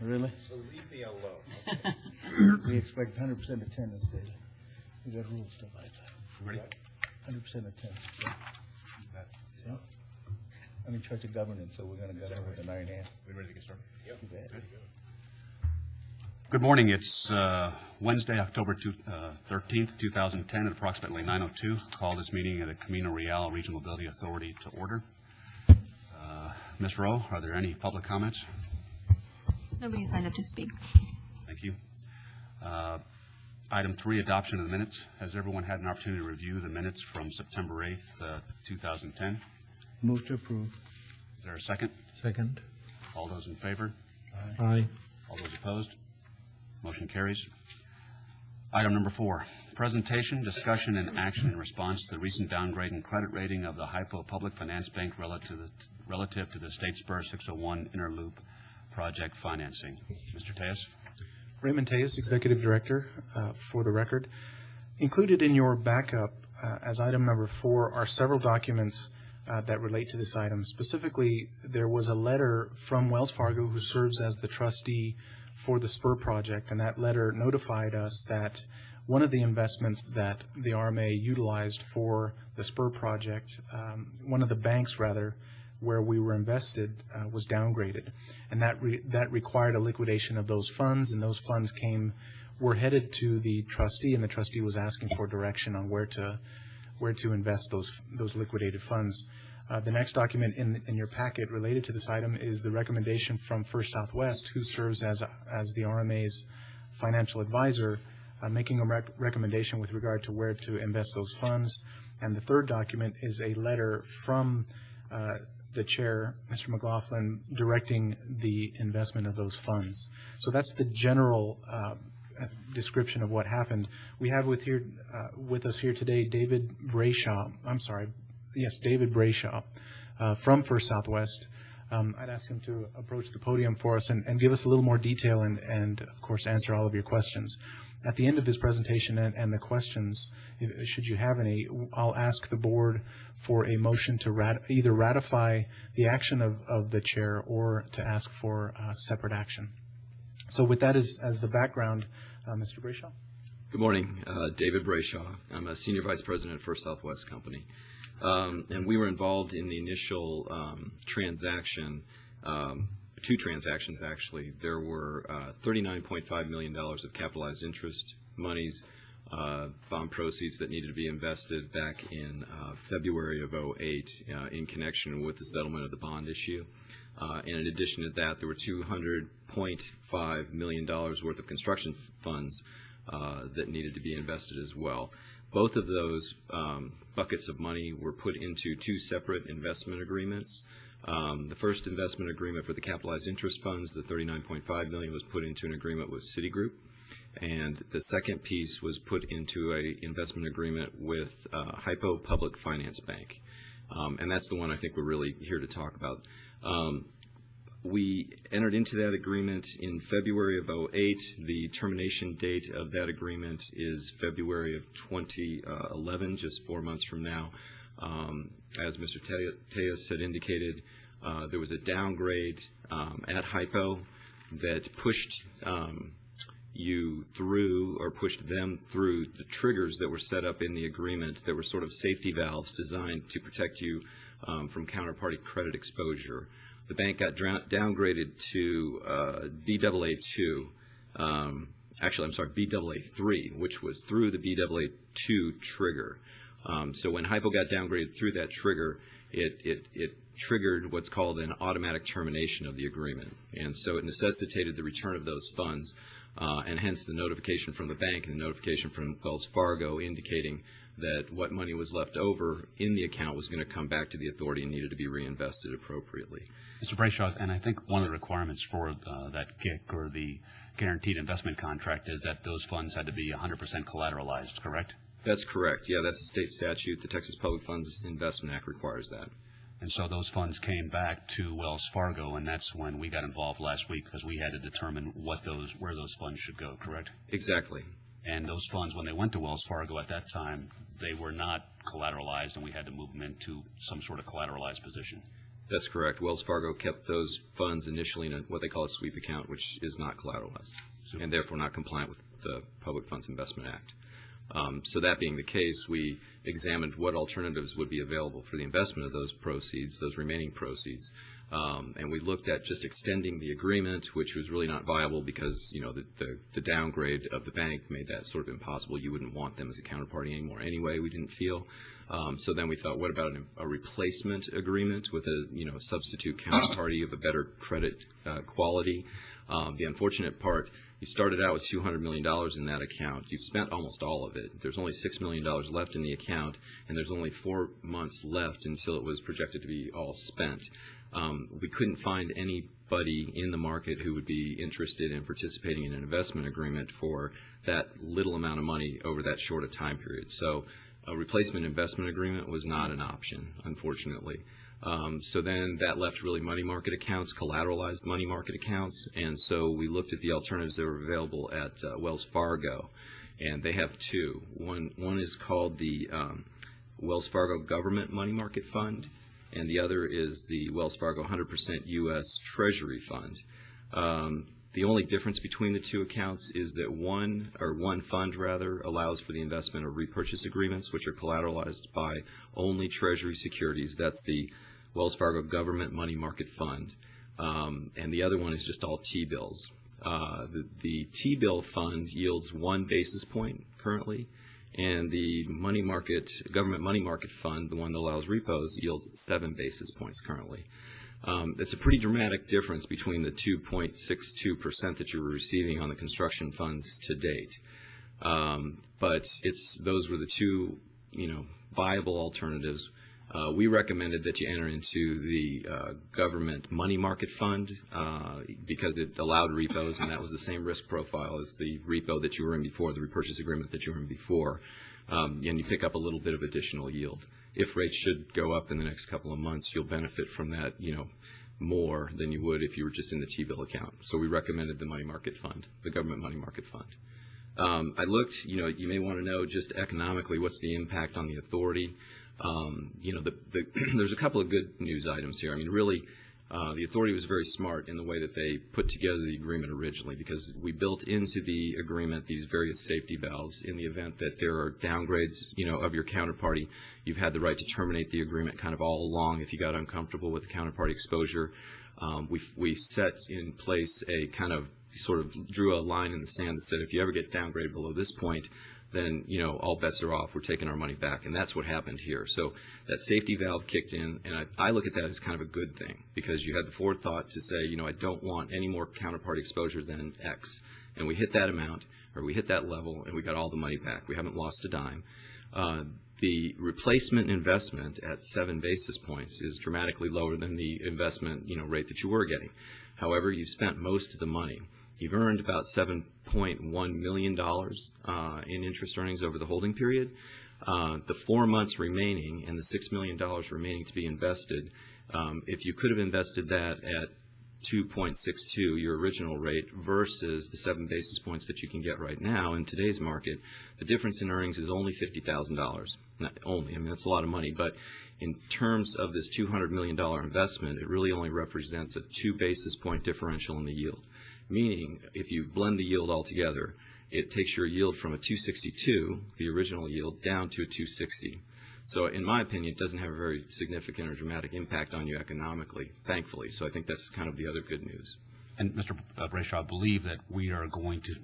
Really? So leave me alone. We expect 100% attendance, David. We got rules to abide by. Ready? 100% attendance. Yeah. I'm in charge of governance, so we're going to govern with an iron hand. We ready to get started? Yep. Too bad. Good morning. It's Wednesday, October 13th, 2010 at approximately 9:02. Call this meeting of the Camino Real Regional Mobility Authority to order. Ms. Rowe, are there any public comments? Nobody signed up to speak. Thank you. Item 3, adoption of the minutes. Has everyone had an opportunity to review the minutes from September 8th, 2010? Move to approve. Is there a second? Second. All those in favor? Aye. All those opposed? Motion carries. Item number 4, presentation, discussion, and action in response to the recent downgrade in credit rating of the Hypo Public Finance Bank relative to the State Spur 601 Inner Loop project financing. Mr. Tejas? Raymond Tejas, Executive Director, for the record. Included in your backup as item number 4 are several documents that relate to this item. Specifically, there was a letter from Wells Fargo, who serves as the trustee for the Spur project, and that letter notified us that one of the investments that the RMA utilized for the Spur project, one of the banks rather, where we were invested, was downgraded, and that required a liquidation of those funds, and those funds were headed to the trustee, and the trustee was asking for direction on where to invest those liquidated funds. The next document in your packet related to this item is the recommendation from First Southwest, who serves as the RMA's financial advisor, making a recommendation with regard to where to invest those funds. And the third document is a letter from the chair, Mr. McLaughlin, directing the investment of those funds. So that's the general description of what happened. We have with us here today David Brayshaw from First Southwest. I'd ask him to approach the podium for us and give us a little more detail and of course, answer all of your questions. At the end of his presentation and the questions, should you have any, I'll ask the board for a motion to either ratify the action of the chair or to ask for separate action. So with that as the background, Mr. Brayshaw. Good morning, David Brayshaw. I'm a Senior Vice President at First Southwest Company. And we were involved in the initial transaction, 2 transactions actually. There were $39.5 million of capitalized interest monies, bond proceeds that needed to be invested back in February of 2008 in connection with the settlement of the bond issue. And in addition to that, there were $200.5 million worth of construction funds that needed to be invested as well. Both of those buckets of money were put into 2 separate investment agreements. The first investment agreement for the capitalized interest funds, the $39.5 million, was put into an agreement with Citigroup, and the second piece was put into an investment agreement with Hypo Public Finance Bank, and that's the one I think we're really here to talk about. We entered into that agreement in February of 2008. The termination date of that agreement is February of 2011, just 4 months from now. As Mr. Tejas had indicated, there was a downgrade at Hypo that pushed you through, or pushed them through, the triggers that were set up in the agreement that were sort of safety valves designed to protect you from counterparty credit exposure. The bank got downgraded to Baa2, Baa3, which was through the Baa2 trigger. So when Hypo got downgraded through that trigger, it triggered what's called an automatic termination of the agreement. And so it necessitated the return of those funds, and hence the notification from the bank and the notification from Wells Fargo indicating that what money was left over in the account was going to come back to the authority and needed to be reinvested appropriately. Mr. Brayshaw, and I think one of the requirements for that GIC, or the guaranteed investment contract, is that those funds had to be 100% collateralized, correct? That's correct. Yeah, that's a state statute. The Texas Public Funds Investment Act requires that. And so those funds came back to Wells Fargo, and that's when we got involved last week, because we had to determine where those funds should go, correct? Exactly. And those funds, when they went to Wells Fargo at that time, they were not collateralized, and we had to move them into some sort of collateralized position. That's correct. Wells Fargo kept those funds initially in what they call a sweep account, which is not collateralized and therefore not compliant with the Public Funds Investment Act. So that being the case, we examined what alternatives would be available for the investment of those proceeds, those remaining proceeds. And we looked at just extending the agreement, which was really not viable because, you know, the downgrade of the bank made that sort of impossible. You wouldn't want them as a counterparty anymore anyway, we didn't feel. So then we thought, what about a replacement agreement with a, you know, substitute counterparty of a better credit quality? The unfortunate part, you started out with $200 million in that account. You've spent almost all of it. There's only $6 million left in the account, and there's only 4 months left until it was projected to be all spent. We couldn't find anybody in the market who would be interested in participating in an investment agreement for that little amount of money over that short a time period. So a replacement investment agreement was not an option, unfortunately. So then that left really money market accounts, collateralized money market accounts, and so we looked at the alternatives that were available at Wells Fargo, and they have two. One is called the Wells Fargo Government Money Market Fund, and the other is the Wells Fargo 100% U.S. Treasury Fund. The only difference between the two accounts is that one fund allows for the investment of repurchase agreements, which are collateralized by only Treasury securities. That's the Wells Fargo Government Money Market Fund. And the other one is just all T-bills. The T-bill fund yields 1 basis point currently, and the Government Money Market Fund, the one that allows repos, yields 7 basis points currently. It's a pretty dramatic difference between the 2.62% that you were receiving on the construction funds to date. But those were the two, you know, viable alternatives. We recommended that you enter into the Government Money Market Fund because it allowed repos, and that was the same risk profile as the repo that you were in before, the repurchase agreement that you were in before, and you pick up a little bit of additional yield. If rates should go up in the next couple of months, you'll benefit from that, you know, more than you would if you were just in the T-bill account. So we recommended the money market fund, the Government Money Market Fund. I looked, you know, you may want to know just economically what's the impact on the authority. You know, there's a couple of good news items here. I mean, really, the authority was very smart in the way that they put together the agreement originally, because we built into the agreement these various safety valves in the event that there are downgrades, you know, of your counterparty. You've had the right to terminate the agreement kind of all along if you got uncomfortable with counterparty exposure. We set in place a kind of sort of drew a line in the sand that said if you ever get downgraded below this point, then, you know, all bets are off. We're taking our money back, and that's what happened here. So that safety valve kicked in, and I look at that as kind of a good thing because you had the forethought to say, you know, I don't want any more counterparty exposure than X. And we hit that amount, or we hit that level, and we got all the money back. We haven't lost a dime. The replacement investment at 7 basis points is dramatically lower than the investment, you know, rate that you were getting. However, you've spent most of the money. You've earned about $7.1 million in interest earnings over the holding period. The 4 months remaining and the $6 million remaining to be invested, if you could have invested that at 2.62, your original rate, versus the 7 basis points that you can get right now in today's market, the difference in earnings is only $50,000. Not only, I mean, that's a lot of money, but in terms of this $200 million investment, it really only represents a 2 basis point differential in the yield. Meaning, if you blend the yield all together, it takes your yield from a 262, the original yield, down to a 260. So in my opinion, it doesn't have a very significant or dramatic impact on you economically, thankfully. So I think that's kind of the other good news. And Mr. Brayshaw, I believe that we are going to,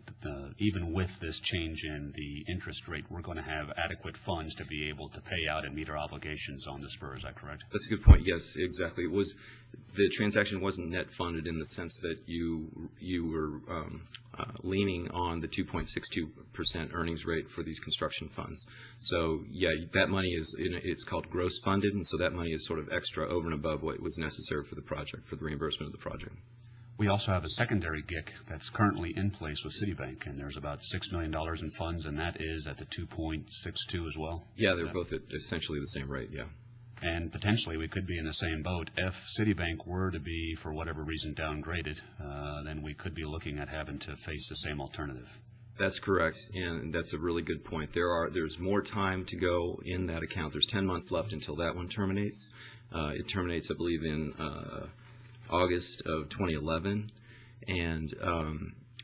even with this change in the interest rate, we're going to have adequate funds to be able to pay out and meet our obligations on the spur. Is that correct? That's a good point. Yes, exactly. It was, the transaction wasn't net funded in the sense that you were leaning on the 2.62% earnings rate for these construction funds. So yeah, that money is, it's called gross funded, and so that money is sort of extra over and above what was necessary for the project, for the reimbursement of the project. We also have a secondary GIC that's currently in place with Citibank, and there's about $6 million in funds, and that is at the 2.62 as well. Yeah, they're both at essentially the same rate, yeah. And potentially we could be in the same boat. If Citibank were to be, for whatever reason, downgraded, then we could be looking at having to face the same alternative. That's correct, and that's a really good point. There's more time to go in that account. There's 10 months left until that one terminates. It terminates, I believe, in August of 2011, and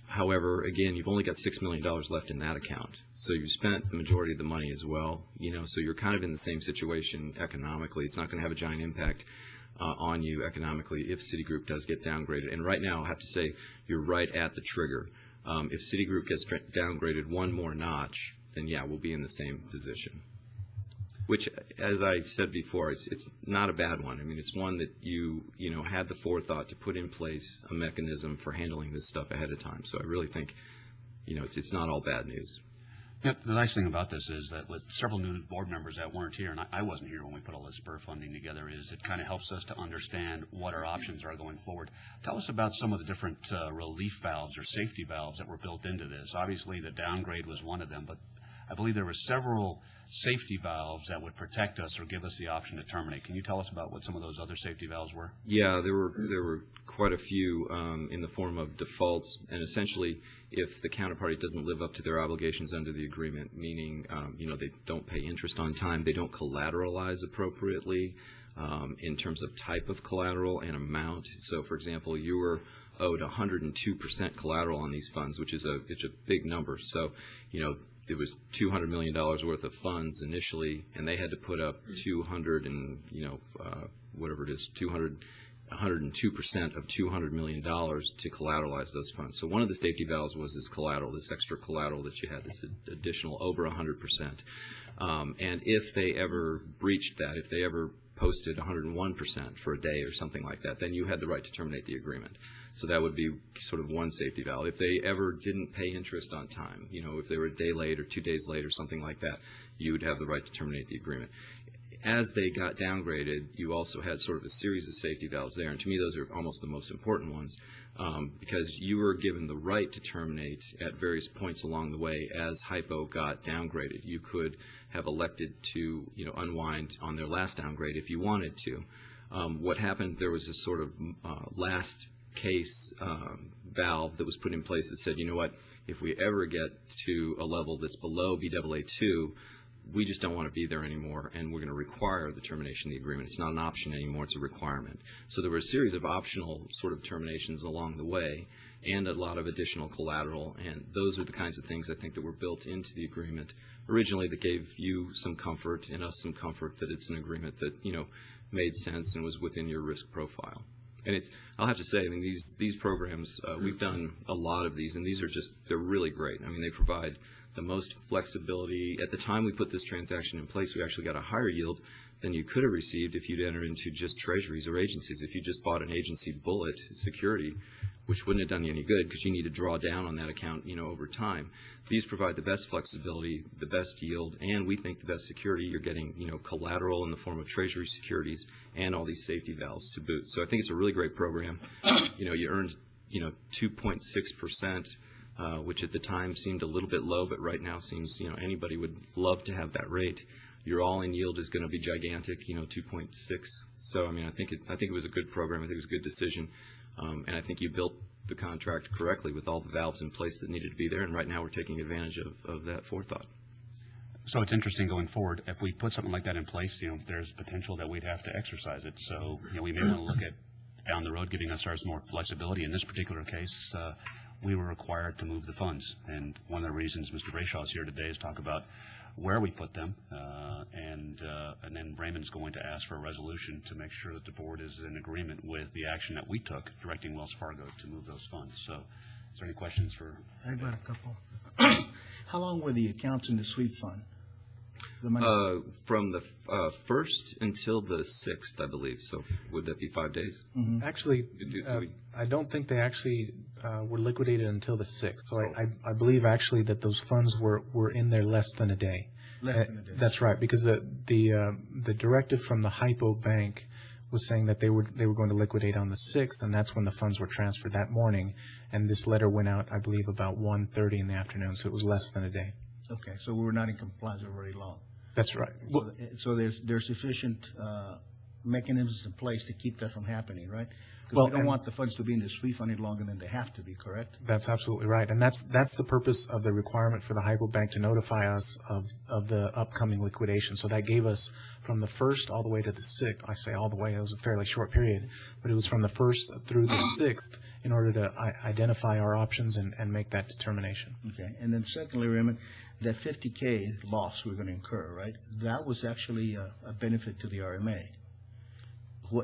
however, again, you've only got $6 million left in that account. So you spent the majority of the money as well, so you're kind of in the same situation economically. It's not going to have a giant impact on you economically if Citigroup does get downgraded. And right now, I have to say, you're right at the trigger. If Citigroup gets downgraded one more notch, then yeah, we'll be in the same position. Which, as I said before, it's not a bad one. I mean, it's one that you had the forethought to put in place a mechanism for handling this stuff ahead of time. So I really think, it's not all bad news. Yeah, the nice thing about this is that with several new board members that weren't here, and I wasn't here when we put all this spur funding together, is it kind of helps us to understand what our options are going forward. Tell us about some of the different relief valves or safety valves that were built into this. Obviously, the downgrade was one of them, but I believe there were several safety valves that would protect us or give us the option to terminate. Can you tell us about what some of those other safety valves were? Yeah, there were quite a few in the form of defaults, and essentially, if the counterparty doesn't live up to their obligations under the agreement, meaning they don't pay interest on time, they don't collateralize appropriately in terms of type of collateral and amount. So, for example, you were owed 102% collateral on these funds, which is a big number. So, it was $200 million worth of funds initially, and they had to put up 102% of $200 million to collateralize those funds. So one of the safety valves was this collateral, this extra collateral that you had, this additional over 100%. And if they ever breached that, if they ever posted 101% for a day or something like that, then you had the right to terminate the agreement. So that would be sort of one safety valve. If they ever didn't pay interest on time, if they were a day late or 2 days late or something like that, you would have the right to terminate the agreement. As they got downgraded, you also had sort of a series of safety valves there, and to me those are almost the most important ones because you were given the right to terminate at various points along the way as Hypo got downgraded. You could have elected to unwind on their last downgrade if you wanted to. What happened, there was a sort of last case valve that was put in place that said, you know what, if we ever get to a level that's below BAA2, we just don't want to be there anymore, and we're going to require the termination of the agreement. It's not an option anymore, it's a requirement. So there were a series of optional sort of terminations along the way and a lot of additional collateral, and those are the kinds of things I think that were built into the agreement originally that gave you some comfort and us some comfort that it's an agreement that, made sense and was within your risk profile. And I'll have to say, I mean, these programs, we've done a lot of these, and they're really great. I mean, they provide the most flexibility. At the time we put this transaction in place, we actually got a higher yield than you could have received if you'd entered into just treasuries or agencies. If you just bought an agency bullet security, which wouldn't have done you any good because you need to draw down on that account, over time. These provide the best flexibility, the best yield, and we think the best security. You're getting, collateral in the form of treasury securities and all these safety valves to boot. So I think it's a really great program. You earned, 2.6%. Which at the time seemed a little bit low, but right now seems, anybody would love to have that rate. Your all-in yield is going to be gigantic, 2.6. So, I mean, I think it was a good program. I think it was a good decision. And I think you built the contract correctly with all the valves in place that needed to be there. And right now we're taking advantage of that forethought. So it's interesting going forward. If we put something like that in place, there's potential that we'd have to exercise it. So, we may want to look at down the road giving ourselves more flexibility. In this particular case, we were required to move the funds. And one of the reasons Mr. Brayshaw is here today is talk about where we put them. And then Raymond's going to ask for a resolution to make sure that the board is in agreement with the action that we took directing Wells Fargo to move those funds. So is there any questions for? I got a couple. How long were the accounts in the sweep fund? The money? From the 1st until the 6th, I believe. So would that be 5 days? Mm-hmm. Actually, I don't think they actually were liquidated until the 6th. So I believe actually that those funds were in there less than a day. Less than a day. That's right, because the directive from the Hypo Bank was saying that they were going to liquidate on the 6th, and that's when the funds were transferred that morning. And this letter went out, I believe, about 1:30 in the afternoon, so it was less than a day. Okay, so we were not in compliance with very long. That's right. So there's sufficient mechanisms in place to keep that from happening, right? Because Well, we don't and- want the funds to be in this free fund any longer than they have to be, correct? That's absolutely right. And that's the purpose of the requirement for the Hypo Bank to notify us of the upcoming liquidation. So that gave us from the 1st all the way to the 6th. I say all the way, it was a fairly short period, but it was from the 1st through the 6th in order to identify our options and make that determination. Okay, and then secondly, Raymond, that 50K loss we're going to incur, right? That was actually a benefit to the RMA.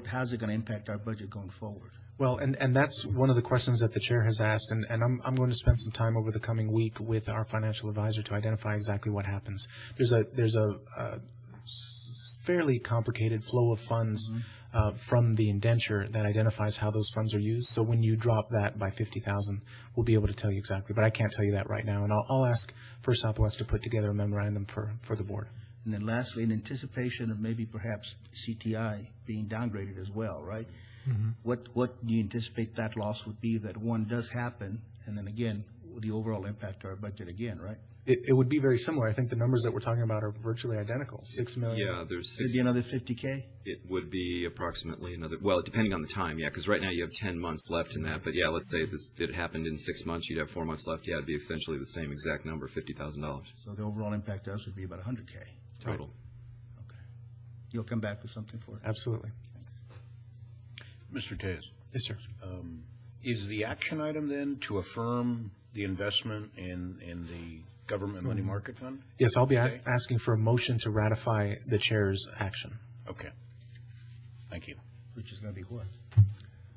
How's it going to impact our budget going forward? Well, and that's one of the questions that the chair has asked, and I'm going to spend some time over the coming week with our financial advisor to identify exactly what happens. There's a fairly complicated flow of funds from the indenture that identifies how those funds are used. So when you drop that by 50,000, we'll be able to tell you exactly, but I can't tell you that right now. And I'll ask First Southwest to put together a memorandum for the board. And then lastly, in anticipation of maybe perhaps CTI being downgraded as well, right? What do you anticipate that loss would be if that one does happen? And then again, the overall impact to our budget again, right? It would be very similar. I think the numbers that we're talking about are virtually identical. 6 million. Yeah, there's It'd 6. be another 50K? It would be approximately another, well, depending on the time, yeah, because right now you have 10 months left in that. But yeah, let's say it happened in 6 months, you'd have 4 months left. Yeah, it'd be essentially the same exact number, $50,000 So the overall impact to us would be about 100K. total. Okay. You'll come back with something for it? Absolutely. Mr. Tejas, Yes, sir. is the action item then to affirm the investment in the government money market fund? Yes, I'll be Okay. asking for a motion to ratify the chair's action. Okay. Thank you. Which is going to be what?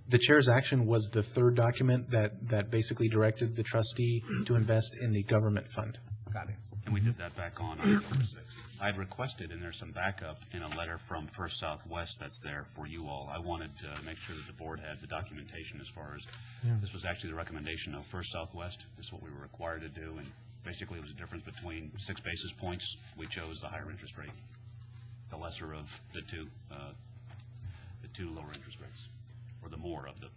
The chair's action was the third document that basically directed the trustee to invest in the government fund. Got it. And we did that back on October 6th. I had requested, and there's some backup in a letter from First Southwest that's there for you all. I wanted to make sure that the board had the documentation as far as, this was actually the recommendation of First Southwest. This is what we were required to do, and basically it was a difference between 6 basis points. We chose the higher interest rate, the lesser of the two lower interest rates, or the more of the,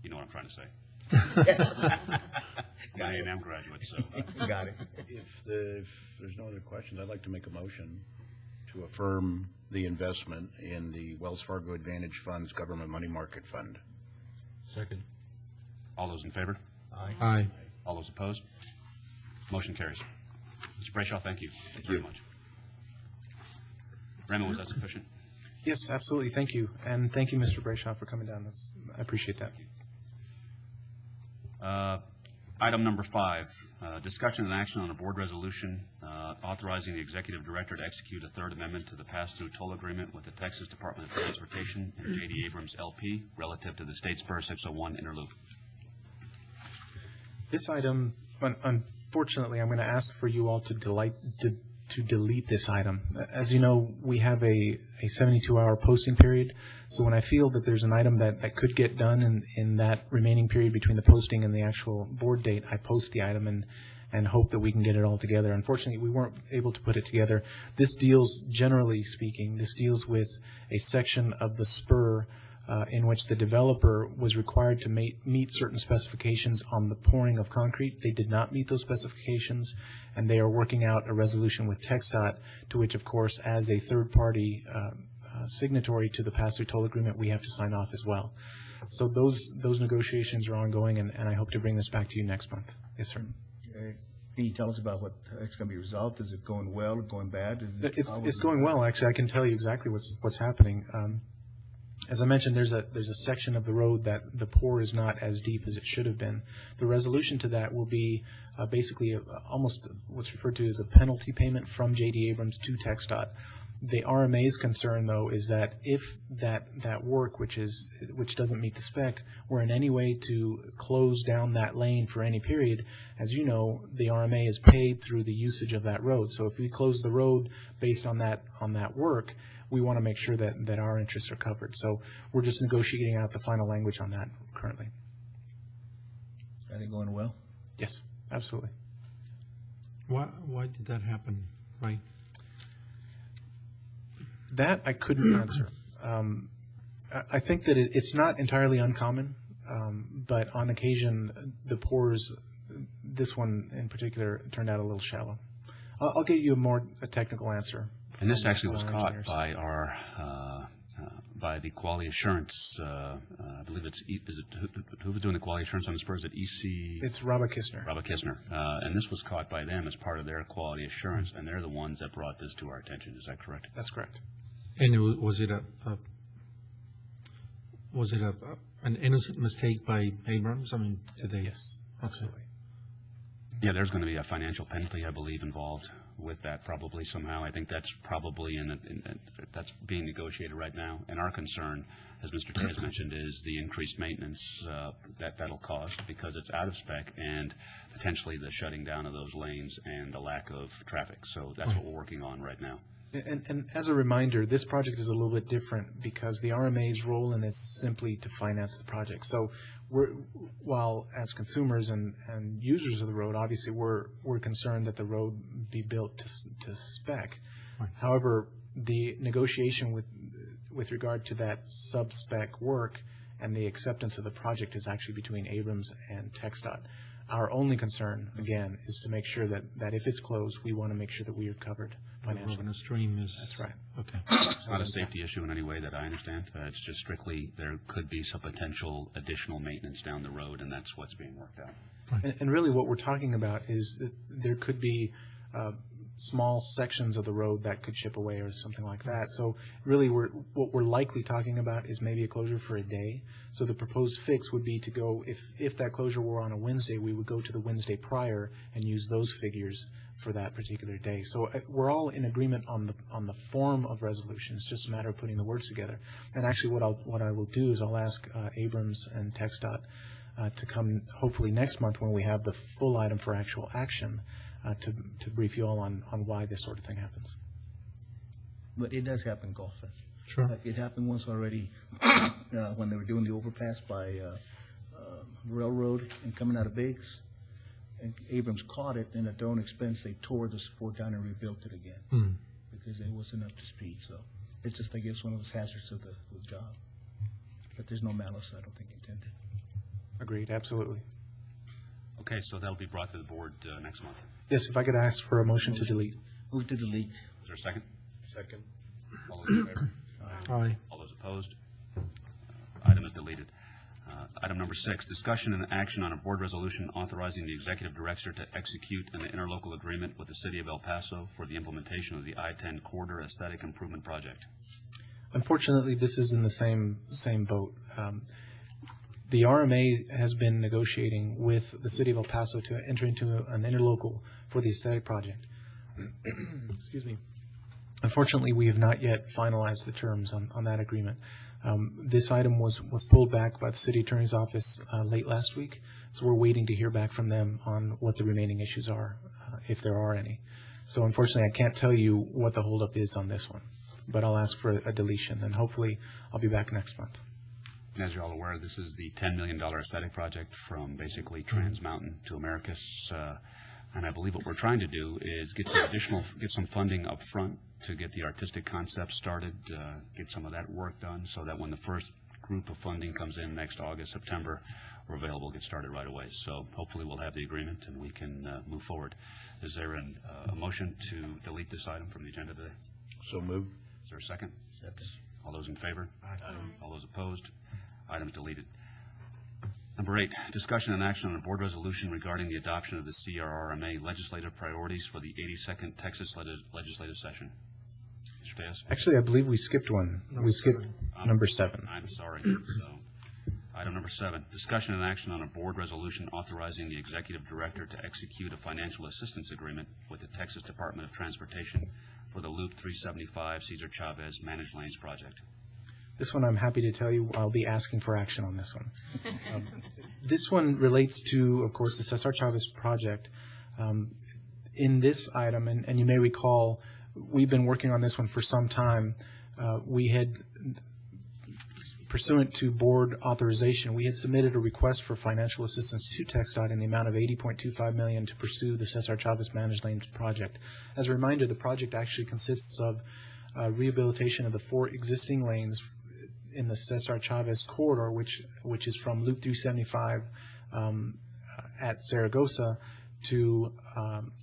you know what I'm trying to say. I'm an A&M graduate, so. Got it. If there's no other questions, I'd like to make a motion to affirm the investment in the Wells Fargo Advantage Fund's government money market fund. Second. All those in favor? Aye. All those opposed? Motion carries. Mr. Brayshaw, thank you. Very much. Raymond, was that sufficient? Yes, absolutely. Thank you. And thank you, Mr. Brayshaw, for coming down. I appreciate that. Item number 5, discussion and action on a board resolution authorizing the executive director to execute a third amendment to the pass-through toll agreement with the Texas Department of Transportation and J.D. Abrams LP relative to the State Spur 601 interloop. This item, unfortunately, I'm going to ask for you all to delete this item. As you know, we have a 72-hour posting period, so when I feel that there's an item that could get done in that remaining period between the posting and the actual board date, I post the item and hope that we can get it all together. Unfortunately, we weren't able to put it together. This deals, generally speaking, this deals with a section of the spur in which the developer was required to meet certain specifications on the pouring of concrete. They did not meet those specifications, and they are working out a resolution with TxDOT, to which, of course, as a third-party signatory to the pass-through toll agreement, we have to sign off as well. So those negotiations are ongoing, and I hope to bring this back to you next month. Yes, sir. Can you tell us about what it's going to be resolved? Is it going well or going bad? It's going well, actually. I can tell you exactly what's happening. As I mentioned, there's a section of the road that the pour is not as deep as it should have been. The resolution to that will be basically almost what's referred to as a penalty payment from J.D. Abrams to TxDOT. The RMA's concern, though, is that if that work, which doesn't meet the spec, were in any way to close down that lane for any period, as you know, the RMA is paid through the usage of that road. So if we close the road based on that work, we want to make sure that our interests are covered. So we're just negotiating out the final language on that currently. Are they going well? Yes, absolutely. Why did that happen, Mike? That I couldn't answer. I think that it's not entirely uncommon, but on occasion the pours, this one in particular, turned out a little shallow. I'll get you a technical answer. And this actually was caught by our by the quality assurance, I believe is it, who was doing the quality assurance on the spurs at EC? It's Robert Kistner. Robert Kistner. And this was caught by them as part of their quality assurance, and they're the ones that brought this to our attention. Is that correct? That's correct. And was it an innocent mistake by Abrams? I mean, did they? Yes, absolutely. Yeah, there's going to be a financial penalty, I believe, involved with that probably somehow. I think that's probably that's being negotiated right now. And our concern, as Mr. Tay has mentioned, is the increased maintenance that'll cause because it's out of spec and potentially the shutting down of those lanes and the lack of traffic. So that's what we're working on right now. And as a reminder, this project is a little bit different because the RMA's role in this is simply to finance the project. So while as consumers and users of the road, obviously we're concerned that the road be built to spec. Right. However, the negotiation with regard to that sub-spec work and the acceptance of the project is actually between Abrams and TxDOT. Our only concern, again, is to make sure that if it's closed, we want to make sure that we are covered financially. Revenue stream is. That's right. Okay. It's not a safety issue in any way that I understand. It's just strictly there could be some potential additional maintenance down the road, and that's what's being worked out. And really what we're talking about is that there could be small sections of the road that could chip away or something like that. So really what we're likely talking about is maybe a closure for a day. So the proposed fix would be to go, if that closure were on a Wednesday, we would go to the Wednesday prior and use those figures for that particular day. So we're all in agreement on the form of resolution. It's just a matter of putting the words together. And actually what I will do is I'll ask Abrams and TxDOT to come hopefully next month when we have the full item for actual action to brief you all on why this sort of thing happens. But it does happen, Golfin. Sure. Like it happened once already when they were doing the overpass by Railroad and coming out of Biggs. And Abrams caught it, and at their own expense, they tore the support down and rebuilt it again because it wasn't up to speed. So it's just, I guess, one of those hazards of the job. But there's no malice, I don't think, intended. Agreed, absolutely. Okay, so that'll be brought to the board next month. Yes, if I could ask for a motion to delete. Move to delete. Is there a second? Second. All those in favor? Aye. All those opposed? Item is deleted. Item number 6, discussion and action on a board resolution authorizing the executive director to execute an interlocal agreement with the City of El Paso for the implementation of the I-10 Corridor Aesthetic Improvement Project. Unfortunately, this is in the same boat. The RMA has been negotiating with the City of El Paso to enter into an interlocal for the aesthetic project. Excuse me. Unfortunately, we have not yet finalized the terms on that agreement. This item was pulled back by the City Attorney's Office late last week, so we're waiting to hear back from them on what the remaining issues are, if there are any. So unfortunately, I can't tell you what the holdup is on this one, but I'll ask for a deletion, and hopefully I'll be back next month. As you're all aware, this is the $10 million aesthetic project from basically Trans Mountain to Americus. And I believe what we're trying to do is get some funding up front to get the artistic concept started, get some of that work done so that when the first group of funding comes in next August, September, we're available to get started right away. So hopefully we'll have the agreement and we can move forward. Is there a motion to delete this item from the agenda today? So moved. Is there a second? Second. All those in favor? Aye. All those opposed? Item's deleted. Number 8, discussion and action on a board resolution regarding the adoption of the CRRMA legislative priorities for the 82nd Texas legislative session. Mr. Tejas? Actually, I believe we skipped one. We skipped number 7. I'm sorry. So, item number 7, discussion and action on a board resolution authorizing the executive director to execute a financial assistance agreement with the Texas Department of Transportation for the Loop 375 Cesar Chavez Managed Lanes project. This one I'm happy to tell you I'll be asking for action on this one. This one relates to, of course, the Cesar Chavez project. In this item, and you may recall, we've been working on this one for some time. We had, pursuant to board authorization, we had submitted a request for financial assistance to TxDOT in the amount of $80.25 million to pursue the Cesar Chavez Managed Lanes project. As a reminder, the project actually consists of rehabilitation of the 4 existing lanes in the Cesar Chavez corridor, which is from Loop 375 at Zaragoza to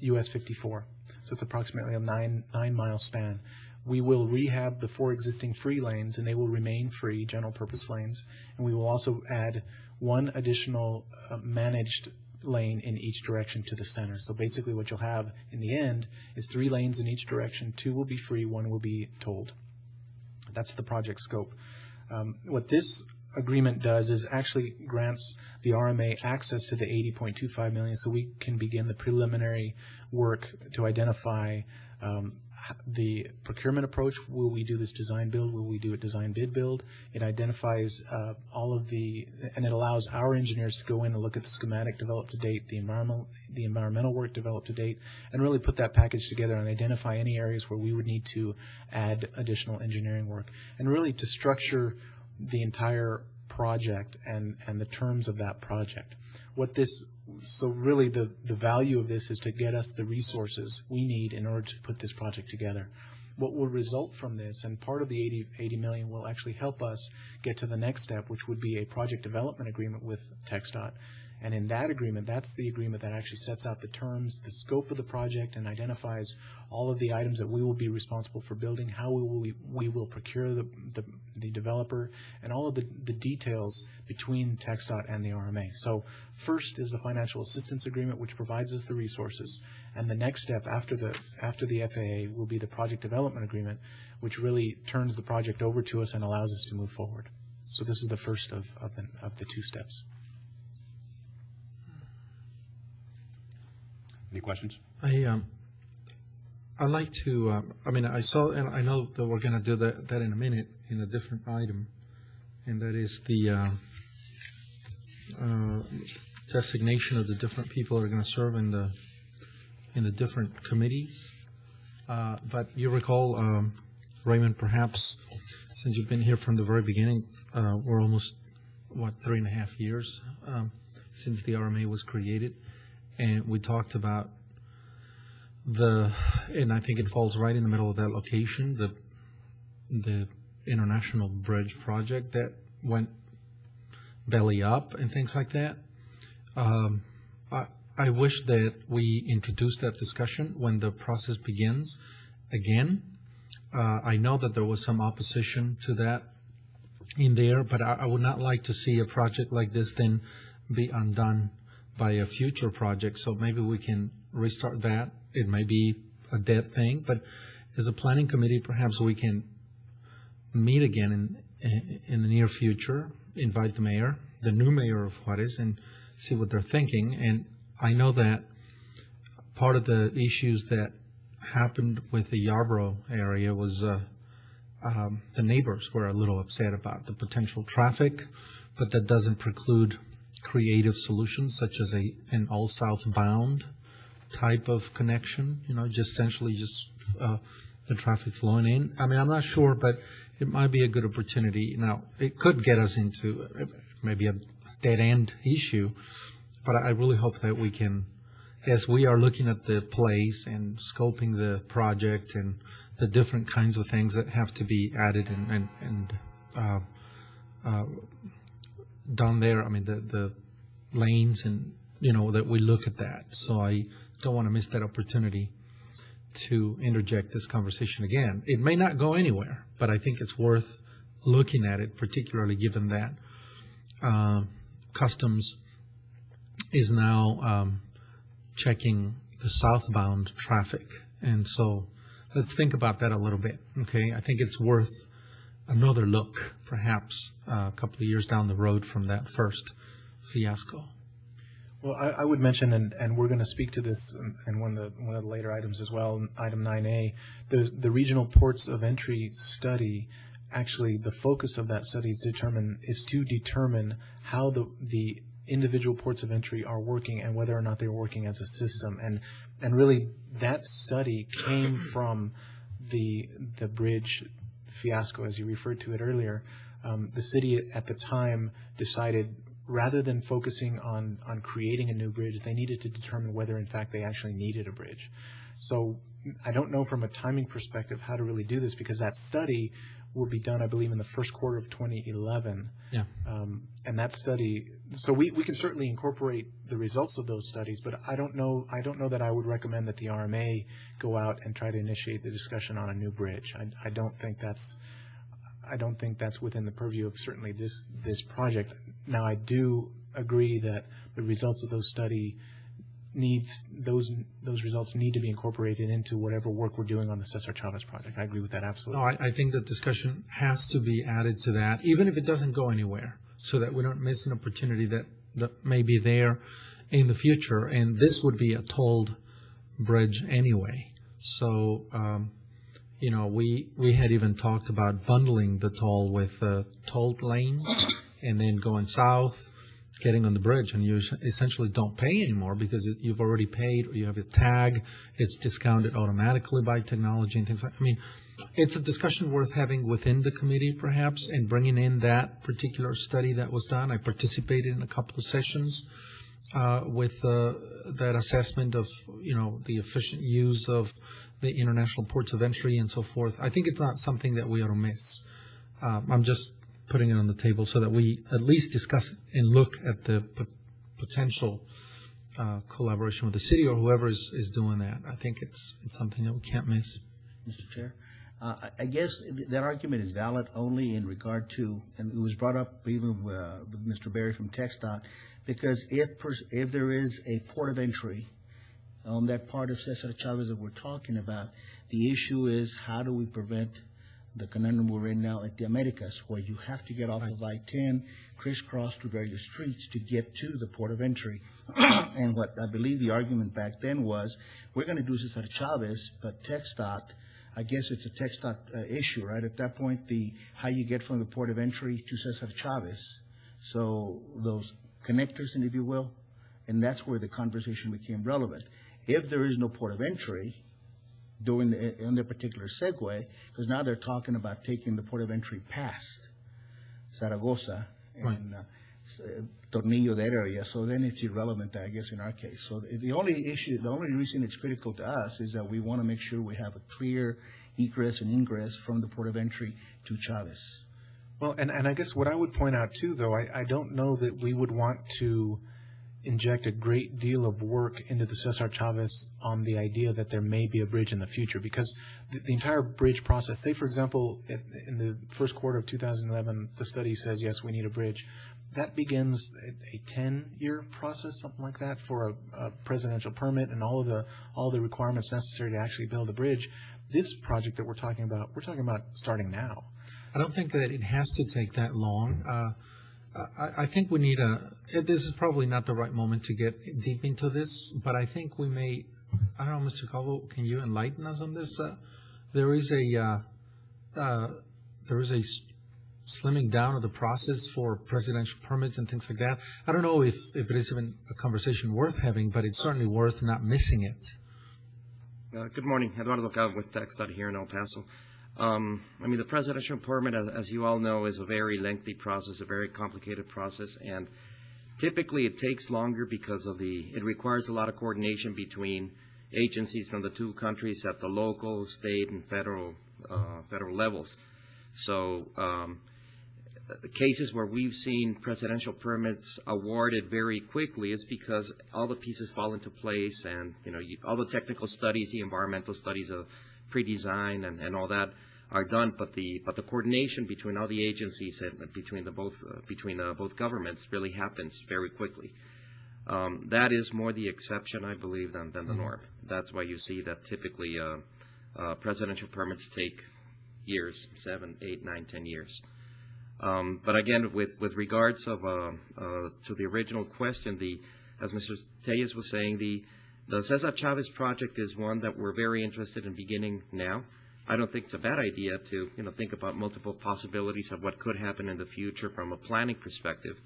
US 54. So it's approximately a 9-mile span. We will rehab the 4 existing free lanes, and they will remain free, general purpose lanes. And we will also add 1 additional managed lane in each direction to the center. So basically what you'll have in the end is 3 lanes in each direction. 2 will be free, 1 will be tolled. That's the project scope. What this agreement does is actually grants the RMA access to the $80.25 million, so we can begin the preliminary work to identify the procurement approach. Will we do this design build? Will we do a design bid build? It identifies all of and it allows our engineers to go in and look at the schematic developed to date, the environmental work developed to date, and really put that package together and identify any areas where we would need to add additional engineering work, and really to structure the entire project and the terms of that project. So really the value of this is to get us the resources we need in order to put this project together. What will result from this, and part of the $80 million will actually help us get to the next step, which would be a project development agreement with TxDOT. And in that agreement, that's the agreement that actually sets out the terms, the scope of the project, and identifies all of the items that we will be responsible for building, how we will procure the developer, and all of the details between TxDOT and the RMA. So first is the financial assistance agreement, which provides us the resources. And the next step after the FAA will be the project development agreement, which really turns the project over to us and allows us to move forward. So this is the first of the 2 steps. Any questions? I'd like to, I saw, and I know that we're going to do that in a minute in a different item, and that is the designation of the different people who are going to serve in the different committees. But you recall, Raymond, perhaps since you've been here from the very beginning, we're almost, 3.5 years since the RMA was created. And we talked about and I think it falls right in the middle of that location, the International Bridge project that went belly up and things like that. I wish that we introduced that discussion when the process begins again. I know that there was some opposition to that in there, but I would not like to see a project like this then be undone by a future project. So maybe we can restart that. It may be a dead thing, but as a planning committee, perhaps we can meet again in the near future, invite the mayor, the new mayor of Juarez, and see what they're thinking. And I know that part of the issues that happened with the Yarborough area was the neighbors were a little upset about the potential traffic, but that doesn't preclude creative solutions such as an all southbound type of connection, just essentially the traffic flowing in. I'm not sure, but it might be a good opportunity. Now, it could get us into maybe a dead-end issue, but I really hope that we can, as we are looking at the place and scoping the project and the different kinds of things that have to be added and done there, the lanes and, that we look at that. So I don't want to miss that opportunity to interject this conversation again. It may not go anywhere, but I think it's worth looking at it, particularly given that Customs is now checking the southbound traffic. And so let's think about that a little bit, okay? I think it's worth another look, perhaps a couple of years down the road from that first fiasco. Well, I would mention, and we're going to speak to this in one of the later items as well, item 9A, the regional ports of entry study. Actually, the focus of that study is to determine how the individual ports of entry are working and whether or not they're working as a system. And really, that study came from the bridge fiasco, as you referred to it earlier. The city at the time decided, rather than focusing on creating a new bridge, they needed to determine whether, in fact, they actually needed a bridge. So I don't know from a timing perspective how to really do this, because that study will be done, I believe, in the first quarter of 2011. Yeah. And that study, so we can certainly incorporate the results of those studies, but I don't know that I would recommend that the RMA go out and try to initiate the discussion on a new bridge. I don't think that's within the purview of certainly this project. Now, I do agree that the results of those study those results need to be incorporated into whatever work we're doing on the Cesar Chavez project. I agree with that absolutely. No, I think that discussion has to be added to that, even if it doesn't go anywhere, so that we don't miss an opportunity that may be there in the future. And this would be a tolled bridge anyway. So, we had even talked about bundling the toll with tolled lanes and then going south, getting on the bridge, and you essentially don't pay anymore because you've already paid, or you have a tag, it's discounted automatically by technology and things like that. I mean, it's a discussion worth having within the committee perhaps, and bringing in that particular study that was done. I participated in a couple of sessions with that assessment of, the efficient use of the international ports of entry and so forth. I think it's not something that we ought to miss. I'm just putting it on the table so that we at least discuss it and look at the potential collaboration with the city or whoever is doing that. I think it's something that we can't miss. Mr. Chair, I guess that argument is valid only in regard to, and it was brought up even with Mr. Berry from TxDOT, because if there is a port of entry on that part of Cesar Chavez that we're talking about, the issue is how do we prevent the conundrum we're in now at the Americas, where you have to get off of I-10, crisscross through various streets to get to the port of entry. And what I believe the argument back then was, we're going to do Cesar Chavez, but TxDOT, I guess it's a TxDOT issue, right? At that point, how you get from the port of entry to Cesar Chavez. So those connectors, and if you will, and that's where the conversation became relevant. If there is no port of entry, in their particular segue, because now they're talking about taking the port of entry past Zaragoza and Tornillo, that area. So then it's irrelevant, I guess, in our case. So the only reason it's critical to us is that we want to make sure we have a clear egress and ingress from the port of entry to Chavez. Well, and I guess what I would point out too, though, I don't know that we would want to inject a great deal of work into the Cesar Chavez on the idea that there may be a bridge in the future, because the entire bridge process, say for example, in the first quarter of 2011, the study says, yes, we need a bridge. That begins a 10-year process, something like that, for a presidential permit and all the requirements necessary to actually build a bridge. This project that we're talking about starting now. I don't think that it has to take that long. I think we need this is probably not the right moment to get deep into this, but I think we may, I don't know, Mr. Calvo, can you enlighten us on this? There is a slimming down of the process for presidential permits and things like that. I don't know if it is even a conversation worth having, but it's certainly worth not missing it. Good morning. Eduardo Calvo with TxDOT here in El Paso. The presidential permit, as you all know, is a very lengthy process, a very complicated process, and typically it takes longer because it requires a lot of coordination between agencies from the two countries at the local, state, and federal levels. So the cases where we've seen presidential permits awarded very quickly is because all the pieces fall into place, and all the technical studies, the environmental studies of pre-design and all that are done, but the coordination between all the agencies and between both governments really happens very quickly. That is more the exception, I believe, than the norm. That's why you see that typically presidential permits take years, 7, 8, 9, 10 years. But again, with regards of to the original question, as Mr. Tellez was saying, the Cesar Chavez project is one that we're very interested in beginning now. I don't think it's a bad idea to think about multiple possibilities of what could happen in the future from a planning perspective,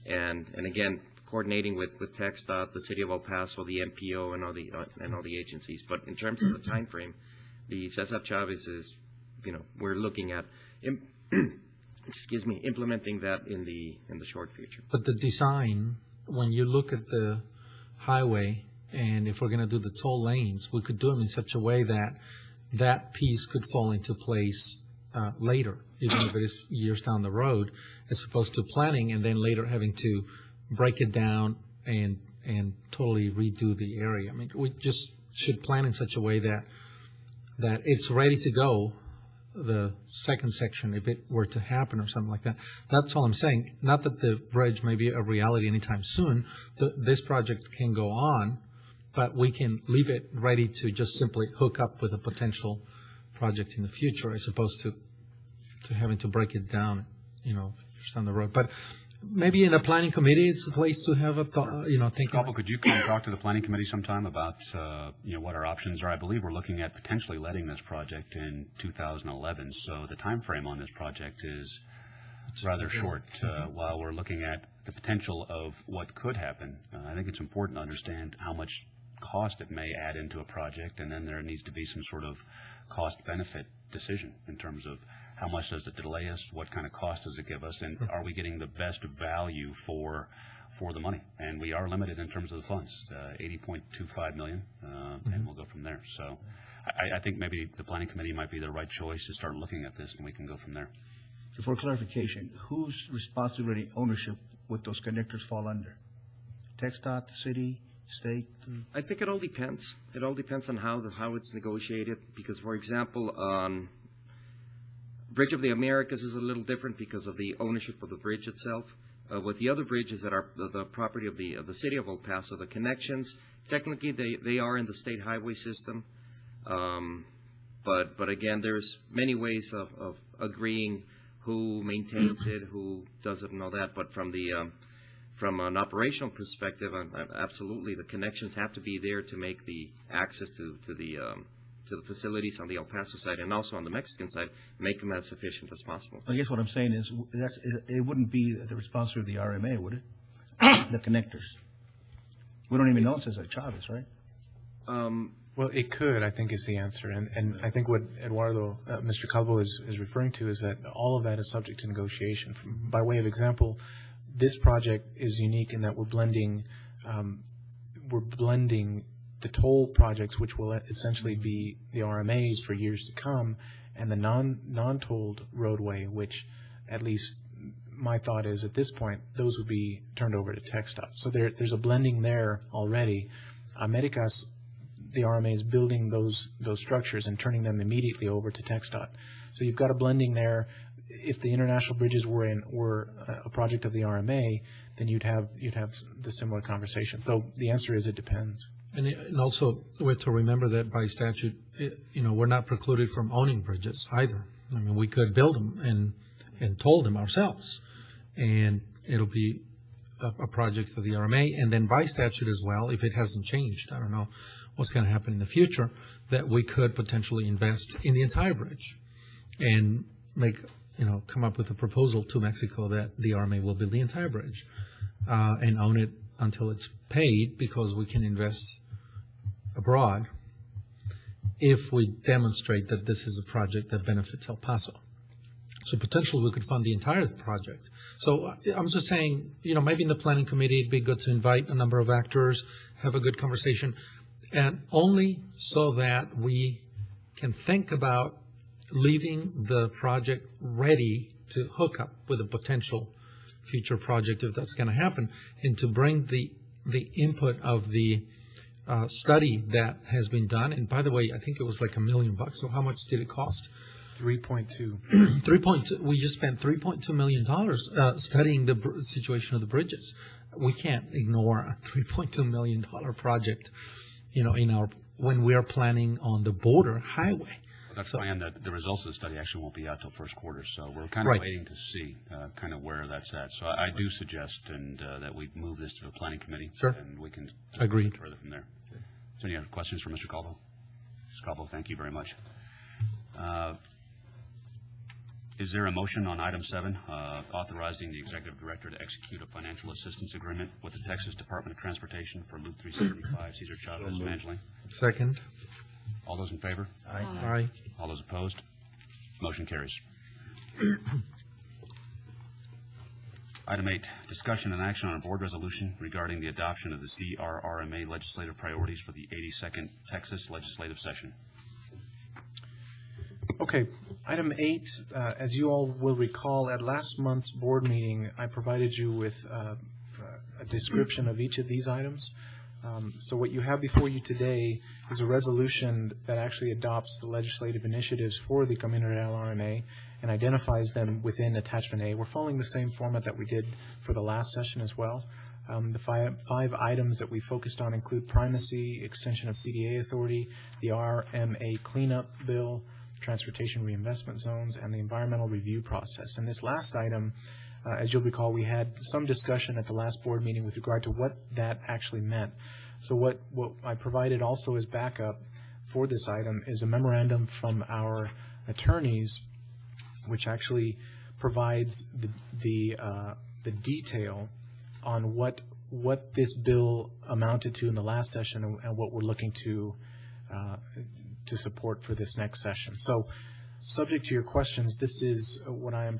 and again coordinating with TxDOT, the City of El Paso, the MPO, and all the agencies. But in terms of the time frame, the Cesar Chavez is, we're looking at implementing that in the short future. But the design, when you look at the highway, and if we're going to do the toll lanes, we could do them in such a way that that piece could fall into place later, even if it is years down the road, as opposed to planning and then later having to break it down and totally redo the area. I mean, we just should plan in such a way that it's ready to go, the second section, if it were to happen or something like that. That's all I'm saying. Not that the bridge may be a reality anytime soon. This project can go on, but we can leave it ready to just simply hook up with a potential project in the future, as opposed to having to break it down, years down the road. But maybe in a planning committee, it's a place to have a thought, thinking. Scalpo, could you come and talk to the planning committee sometime about, what our options are? I believe we're looking at potentially letting this project in 2011, so the time frame on this project is rather short. While we're looking at the potential of what could happen, I think it's important to understand how much cost it may add into a project, and then there needs to be some sort of cost-benefit decision in terms of how much does it delay us, what kind of cost does it give us, and are we getting the best value for the money? And we are limited in terms of the funds, $80.25 million, and we'll go from there. So I think maybe the planning committee might be the right choice to start looking at this, and we can go from there. For clarification, whose responsibility, ownership would those connectors fall under? TxDOT, the city, state? I think it all depends. It all depends on how it's negotiated, because, for example, Bridge of the Americas is a little different because of the ownership of the bridge itself. With the other bridges that are the property of the city of El Paso, the connections, technically they are in the state highway system. But again, there's many ways of agreeing who maintains it, who does it, and all that. But from an operational perspective, absolutely, the connections have to be there to make the access to the facilities on the El Paso side and also on the Mexican side, make them as efficient as possible. I guess what I'm saying is it wouldn't be the responsibility of the RMA, would it? The connectors. We don't even know it says at Chavez, right? Well, it could, I think, is the answer. And I think what Eduardo, Mr. Calvo is referring to is that all of that is subject to negotiation. By way of example, this project is unique in that we're blending the toll projects, which will essentially be the RMAs for years to come, and the non-tolled roadway, which at least my thought is at this point, those would be turned over to TxDOT. So there's a blending there already. Americas, the RMA is building those structures and turning them immediately over to TxDOT. So you've got a blending there. If the international bridges were a project of the RMA, then you'd have the similar conversation. So the answer is it depends. And also, we have to remember that by statute, we're not precluded from owning bridges either. I mean, we could build them and toll them ourselves, and it'll be a project of the RMA. And then by statute as well, if it hasn't changed, I don't know what's going to happen in the future, that we could potentially invest in the entire bridge and come up with a proposal to Mexico that the RMA will build the entire bridge and own it until it's paid, because we can invest abroad if we demonstrate that this is a project that benefits El Paso. So potentially we could fund the entire project. So I'm just saying, maybe in the planning committee it'd be good to invite a number of actors, have a good conversation, and only so that we can think about leaving the project ready to hook up with a potential future project if that's going to happen, and to bring the input of the study that has been done. And by the way, I think it was like $1 million. So how much did it cost? 3.2. 3.2. We just spent $3.2 million studying the situation of the bridges. We can't ignore a $3.2 million project, when we are planning on the border highway. That's why the results of the study actually won't be out till first quarter, so we're kind of waiting to see kind of where that's at. So I do suggest that we move this to the planning committee. Sure. And we can Agreed. further from there. So any other questions for Mr. Calvo? Mr. Calvo, thank you very much. Is there a motion on item 7, authorizing the executive director to execute a financial assistance agreement with the Texas Department of Transportation for Loop 375, Cesar Chavez, Evangeline? Second. All those in favor? Aye. Aye. All those opposed? Motion carries. Item 8, discussion and action on a board resolution regarding the adoption of the CRRMA legislative priorities for the 82nd Texas legislative session. Okay, Item 8, as you all will recall, at last month's board meeting, I provided you with a description of each of these items. So what you have before you today is a resolution that actually adopts the legislative initiatives for the Comunidad RMA and identifies them within Attachment A. We're following the same format that we did for the last session as well. The five items that we focused on include primacy, extension of CDA authority, the CRRMA cleanup bill, transportation reinvestment zones, and the environmental review process. And this last item, as you'll recall, we had some discussion at the last board meeting with regard to what that actually meant. So what I provided also as backup for this item is a memorandum from our attorneys, which actually provides the detail on what this bill amounted to in the last session and what we're looking to support for this next session. So, subject to your questions, this is what I am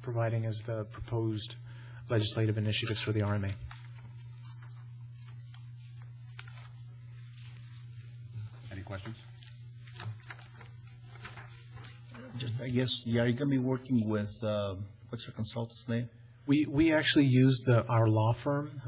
providing as the proposed legislative initiatives for the RMA. Any questions? Just, I guess, yeah, are you going to be working with, what's your consultant's name? We actually used our law firm.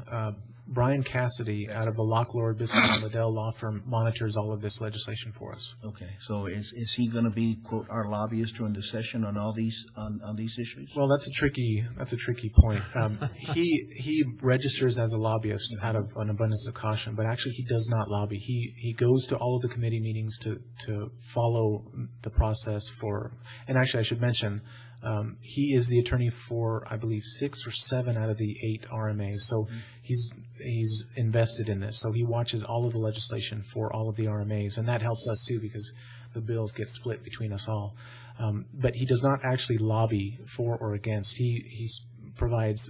Brian Cassidy out of the Locklord Biscuit and Liddell law firm monitors all of this legislation for us. Okay, so is he going to be, quote, our lobbyist during the session on all these, on these issues? Well, that's a tricky point. He registers as a lobbyist out of an abundance of caution, but actually he does not lobby. He goes to all of the committee meetings to follow the process for, and actually I should mention, he is the attorney for, I believe, 6 or 7 out of the 8 RMAs. So he's invested in this. So he watches all of the legislation for all of the RMAs, and that helps us too because the bills get split between us all. But he does not actually lobby for or against. He provides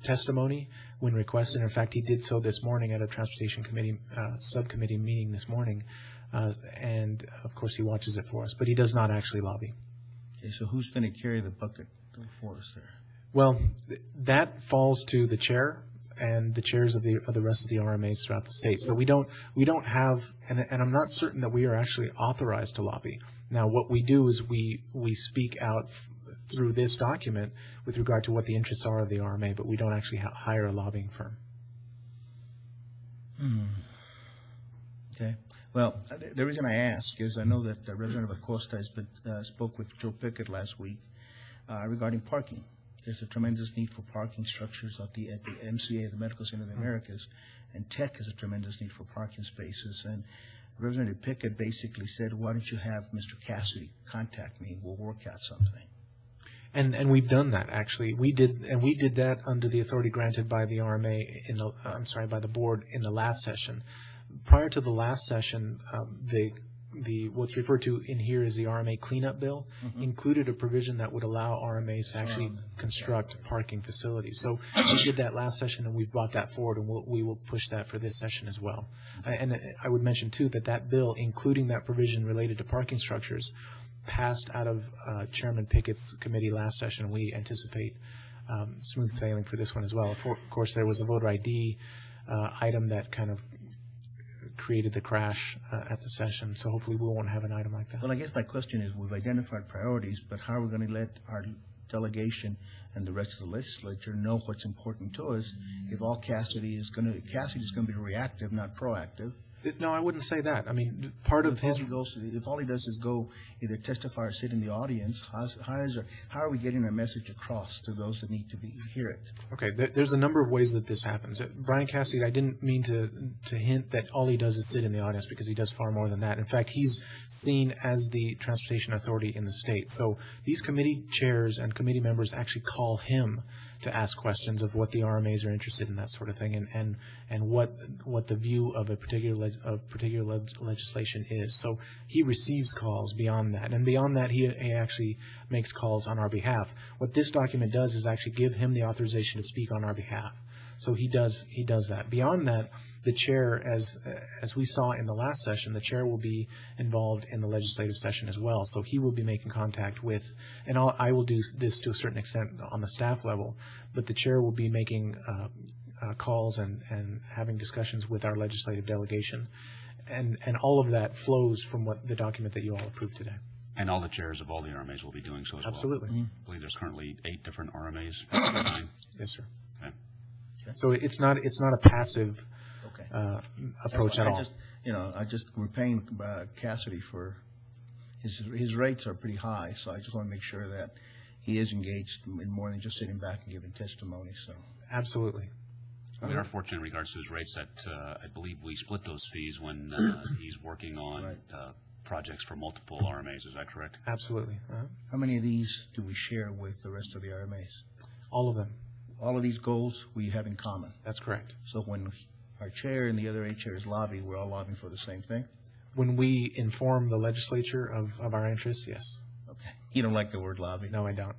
testimony when requested. In fact, he did so this morning at a Transportation Committee subcommittee meeting this morning, and of course he watches it for us. But he does not actually lobby. Okay, so who's going to carry the bucket for us there? Well, that falls to the chair and the chairs of the rest of the RMAs throughout the state. So we don't have, and I'm not certain that we are actually authorized to lobby. Now, what we do is we speak out through this document with regard to what the interests are of the RMA, but we don't actually hire a lobbying firm. Okay. Well, the reason I ask is I know that Representative Acosta has been, spoke with Joe Pickett last week regarding parking. There's a tremendous need for parking structures at the MCA, the Medical Center of the Americas, and Tech has a tremendous need for parking spaces. And Representative Pickett basically said, why don't you have Mr. Cassidy contact me? We'll work out something. And we've done that, actually. We did that under the authority granted by the RMA by the board in the last session. Prior to the last session, what's referred to in here as the RMA cleanup bill included a provision that would allow RMAs to actually construct parking facilities. So we did that last session, and we've brought that forward, and we will push that for this session as well. And I would mention, too, that bill, including that provision related to parking structures, passed out of Chairman Pickett's committee last session. We anticipate smooth sailing for this one as well. Of course, there was a voter ID item that kind of created the crash at the session, so hopefully we won't have an item like that. Well, I guess my question is, we've identified priorities, but how are we going to let our delegation and the rest of the legislature know what's important to us if all Cassidy's going to be reactive, not proactive? No, I wouldn't say that. I mean, part of his... If all he does is go either testify or sit in the audience, how are we getting our message across to those that need to hear it? Okay, there's a number of ways that this happens. Brian Cassidy, I didn't mean to hint that all he does is sit in the audience, because he does far more than that. In fact, he's seen as the transportation authority in the state. So these committee chairs and committee members actually call him to ask questions of what the RMAs are interested in, that sort of thing, and what the view of a particular legislation is. So he receives calls beyond that, and beyond that, he actually makes calls on our behalf. What this document does is actually give him the authorization to speak on our behalf. So he does that. Beyond that, the chair, as we saw in the last session, the chair will be involved in the legislative session as well. So he will be making contact with, and I will do this to a certain extent on the staff level, but the chair will be making calls and having discussions with our legislative delegation. And all of that flows from what the document that you all approved today. And all the chairs of all the RMAs will be doing so as well. Absolutely. I believe there's currently 8 different RMAs. 9. Yes, sir. Okay. So it's not a passive Okay. approach at all. We're paying Cassidy for, his rates are pretty high, so I just want to make sure that he is engaged in more than just sitting back and giving testimony, so. Absolutely. We are fortunate in regards to his rates that I believe we split those fees when he's working on projects for multiple RMAs. Is that correct? Absolutely. How many of these do we share with the rest of the RMAs? All of them. All of these goals we have in common. That's correct. So when our chair and the other 8 chairs lobby, we're all lobbying for the same thing? When we inform the legislature of our interests, yes. Okay. You don't like the word lobby? No, I don't.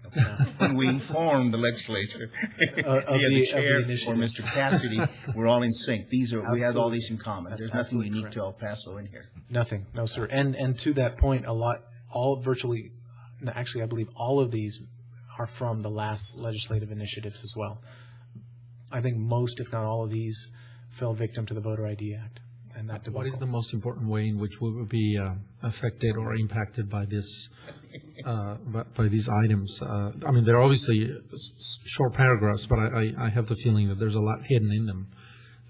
When we inform the legislature, of the the chair or initiative. Mr. Cassidy, we're all in sync. We have all Absolutely. these in common. That's There's nothing absolutely unique to El Paso in here. Nothing. No, sir. And to that point, actually, I believe all of these are from the last legislative initiatives as well. I think most, if not all of these, fell victim to the Voter ID Act and that debacle. What is the most important way in which we will be affected or impacted by this, by these items? I mean, they're obviously short paragraphs, but I have the feeling that there's a lot hidden in them.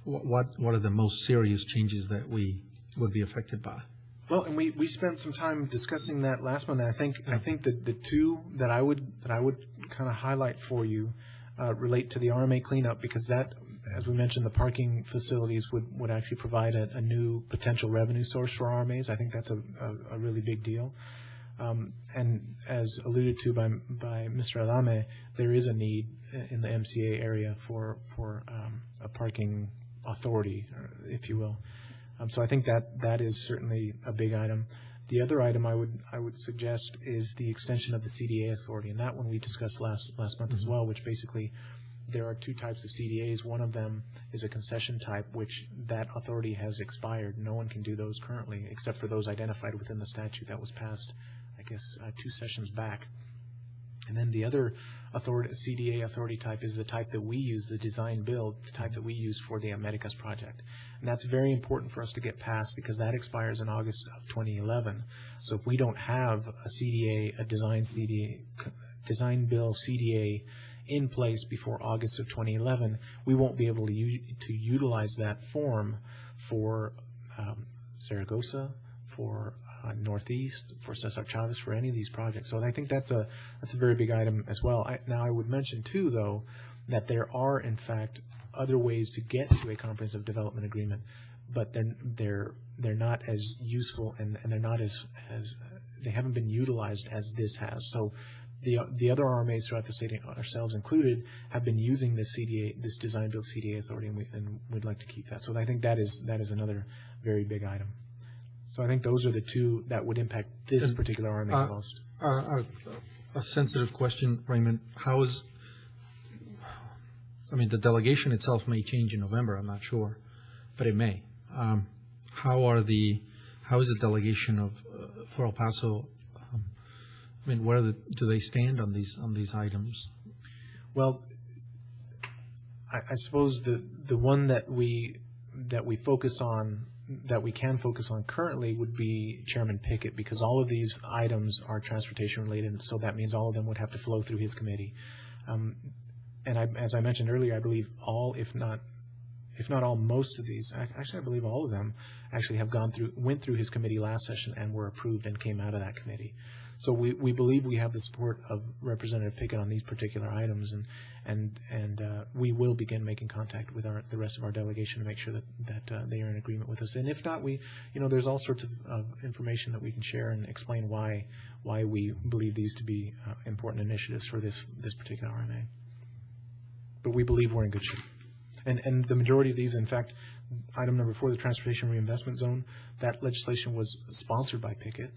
What are the most serious changes that we would be affected by? Well, and we spent some time discussing that last month. And I think that the two that I would kind of highlight for you relate to the RMA cleanup, because that, as we mentioned, the parking facilities would actually provide a new potential revenue source for RMAs. I think that's a really big deal. And as alluded to by Mr. Adame, there is a need in the MCA area for a parking authority, if you will. So I think that is certainly a big item. The other item I would suggest is the extension of the CDA authority, and that one we discussed last month as well, which basically there are 2 types of CDAs. One of them is a concession type, which that authority has expired. No one can do those currently, except for those identified within the statute that was passed, I guess, 2 sessions back. And then the other CDA authority type is the type that we use, the design build, the type that we use for the Americas project. And that's very important for us to get passed because that expires in August of 2011. So if we don't have a CDA, a design bill CDA in place before August of 2011, we won't be able to utilize that form for Zaragoza, for Northeast, for Cesar Chavez, for any of these projects. So I think that's a very big item as well. Now I would mention too, though, that there are in fact other ways to get to a comprehensive development agreement, but they're not as useful and they're not as they haven't been utilized as this has. So the other RMAs throughout the state, ourselves included, have been using this CDA, this design build CDA authority, and we'd like to keep that. So I think that is another very big item. So I think those are the 2 that would impact this particular RMA the most. A sensitive question, Raymond. The delegation itself may change in November, I'm not sure, but it may. How is the delegation for El Paso? Where do they stand on these items? Well, I suppose the one that we focus on, that we can focus on currently, would be Chairman Pickett, because all of these items are transportation related, so that means all of them would have to flow through his committee. As I mentioned earlier, I believe all, if not all, most of these, actually I believe all of them actually went through his committee last session and were approved and came out of that committee. So we believe we have the support of Representative Pickett on these particular items, and we will begin making contact with the rest of our delegation to make sure that they are in agreement with us. And if not, there's all sorts of information that we can share and explain why we believe these to be important initiatives for this particular RMA. But we believe we're in good shape. And the majority of these, in fact, item number 4, the Transportation Reinvestment Zone, that legislation was sponsored by Pickett.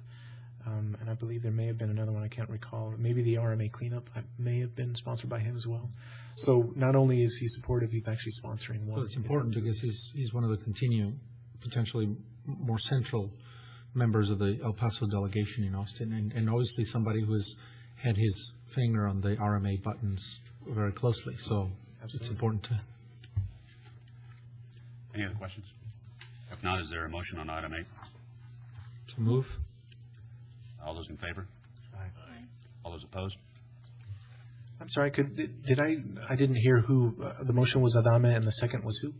And I believe there may have been another one, I can't recall. Maybe the RMA cleanup may have been sponsored by him as well. So not only is he supportive, he's actually sponsoring one. Well, it's important because he's one of the continuing, potentially more central members of the El Paso delegation in Austin, and obviously somebody who has had his finger on the RMA buttons very closely. So It's important to. Any other questions? If not, is there a motion on item 8? So move. All those in favor? All those opposed? I'm sorry, I didn't hear who, the motion was Adame and the second was who?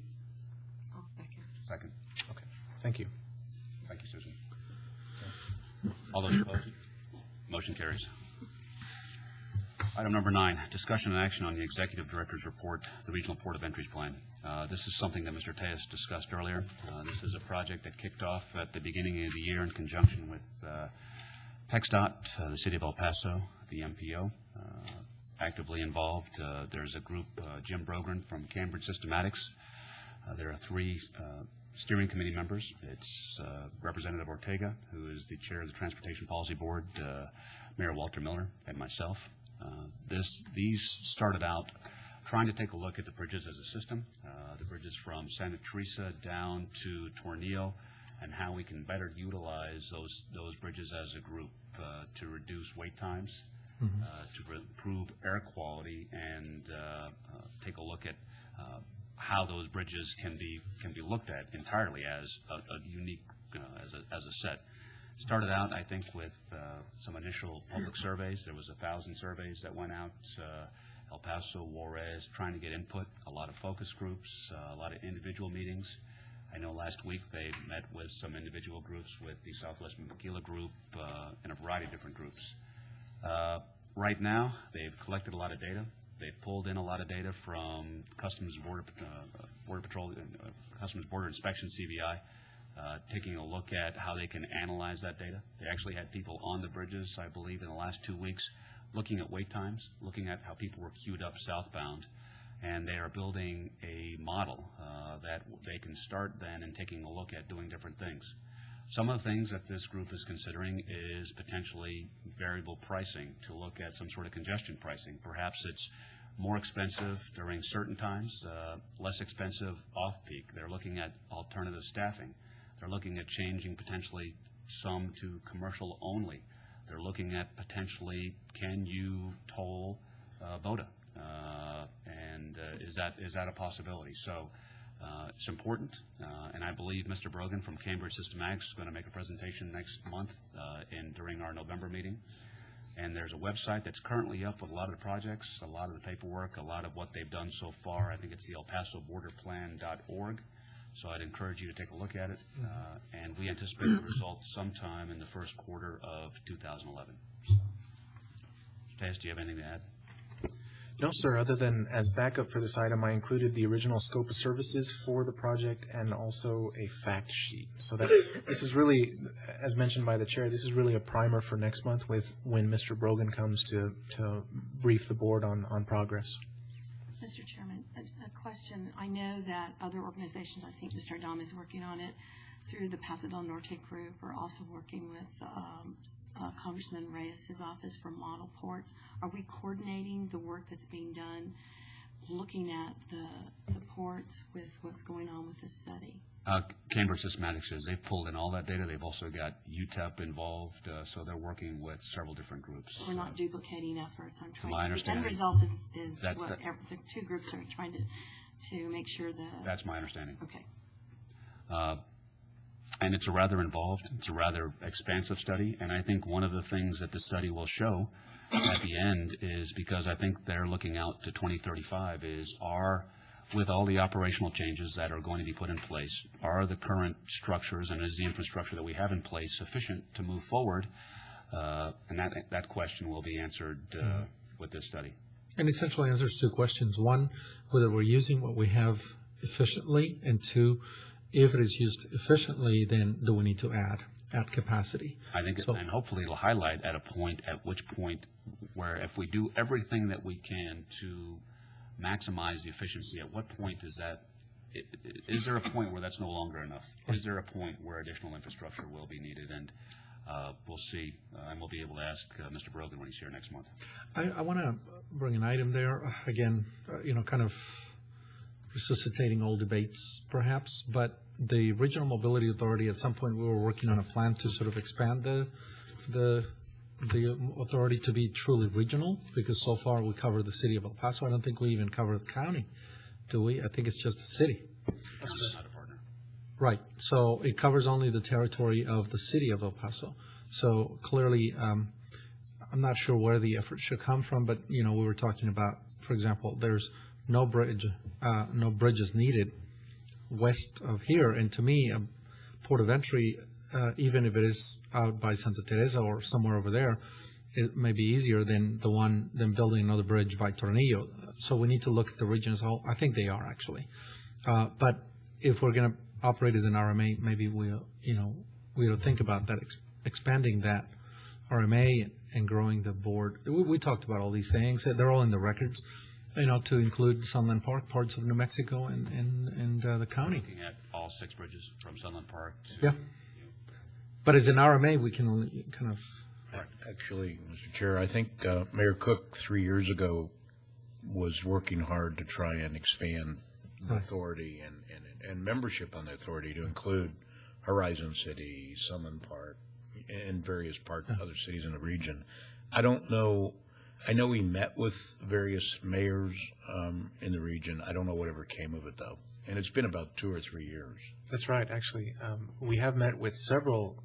I'll second. Second. Okay, thank you. Thank you, Susan. All those opposed? Motion carries. Item number 9, discussion and action on the Executive Director's report, the Regional Port of Entries Plan. This is something that Mr. Tejas discussed earlier. This is a project that kicked off at the beginning of the year in conjunction with TxDOT, the City of El Paso, the MPO, actively involved. There's a group, Jim Brogren from Cambridge Systematics. There are 3 steering committee members. It's Representative Ortega, who is the chair of the Transportation Policy Board, Mayor Walter Miller, and myself. These started out trying to take a look at the bridges as a system, the bridges from Santa Teresa down to Tornillo, and how we can better utilize those bridges as a group to reduce wait times, to improve air quality, and take a look at how those bridges can be looked at entirely as a unique, as a set. Started out, I think, with some initial public surveys. There was 1,000 surveys that went out, El Paso, Juarez, trying to get input, a lot of focus groups, a lot of individual meetings. I know last week they met with some individual groups with the Southwest Maquila group and a variety of different groups. Right now, they've collected a lot of data. They've pulled in a lot of data from Customs Border Patrol, Customs Border Inspection, CBI, taking a look at how they can analyze that data. They actually had people on the bridges, I believe, in the last 2 weeks, looking at wait times, looking at how people were queued up southbound, and they are building a model that they can start then and taking a look at doing different things. Some of the things that this group is considering is potentially variable pricing, to look at some sort of congestion pricing. Perhaps it's more expensive during certain times, less expensive off-peak. They're looking at alternative staffing. They're looking at changing potentially some to commercial only. They're looking at potentially, can you toll Boda? And is that a possibility? So it's important, and I believe Mr. Brogan from Cambridge Systematics is going to make a presentation next month during our November meeting. And there's a website that's currently up with a lot of the projects, a lot of the paperwork, a lot of what they've done so far. I think it's the elpasoborderplan.org. So I'd encourage you to take a look at it. And we anticipate the results sometime in the first quarter of 2011. So, Tejas, do you have anything to add? No, sir, other than as backup for this item, I included the original scope of services for the project and also a fact sheet. So that this is really, as mentioned by the chair, this is really a primer for next month with when Mr. Brogan comes to brief the board on progress. Mr. Chairman, a question. I know that other organizations, I think Mr. Adam is working on it through the Paso del Norte group. We're also working with Congressman Reyes' office for model ports. Are we coordinating the work that's being done, looking at the ports with what's going on with this study? Cambridge Systematics says they've pulled in all that data. They've also got UTEP involved, so they're working with several different groups. We're not duplicating efforts. I'm trying. My understanding, the end result is that, what the 2 groups are trying to make sure that. That's my understanding. Okay. And it's a rather involved, it's a rather expansive study, and I think one of the things that the study will show at the end is, because I think they're looking out to 2035, with all the operational changes that are going to be put in place, are the current structures and is the infrastructure that we have in place sufficient to move forward? And that question will be answered with this study. And essentially answers 2 questions. One, whether we're using what we have efficiently, and 2, if it is used efficiently, then do we need to add capacity? I think, and hopefully it'll highlight at which point where if we do everything that we can to maximize the efficiency, at what point is there a point where that's no longer enough? Is there a point where additional infrastructure will be needed? And we'll see, and we'll be able to ask Mr. Brogan when he's here next month. I want to bring an item there, again, kind of resuscitating old debates, perhaps, but the Regional Mobility Authority, at some point we were working on a plan to sort of expand the authority to be truly regional, because so far we cover the city of El Paso. I don't think we even cover the county, do we? I think it's just the city. That's not a partner. Right. So it covers only the territory of the city of El Paso. So clearly, I'm not sure where the effort should come from, but, we were talking about, for example, there's no bridges needed west of here. And to me, a port of entry, even if it is out by Santa Teresa or somewhere over there, it may be easier than building another bridge by Tornillo. So we need to look at the region as a whole. I think they are actually. But if we're going to operate as an RMA, maybe we ought to think about that, expanding that RMA and growing the board. We talked about all these things. They're all in the records, to include Sunland Park, parts of New Mexico, and the county. Looking at all 6 bridges from Sunland Park to... Yeah. But as an RMA, we can only kind of... Actually, Mr. Chair, I think Mayor Cook 3 years ago was working hard to try and expand the authority and membership on the authority to include Horizon City, Sunland Park, and various other cities in the region. I don't know. I know we met with various mayors in the region. I don't know whatever came of it, though. And it's been about 2 or 3 years. That's right, actually. We have met with several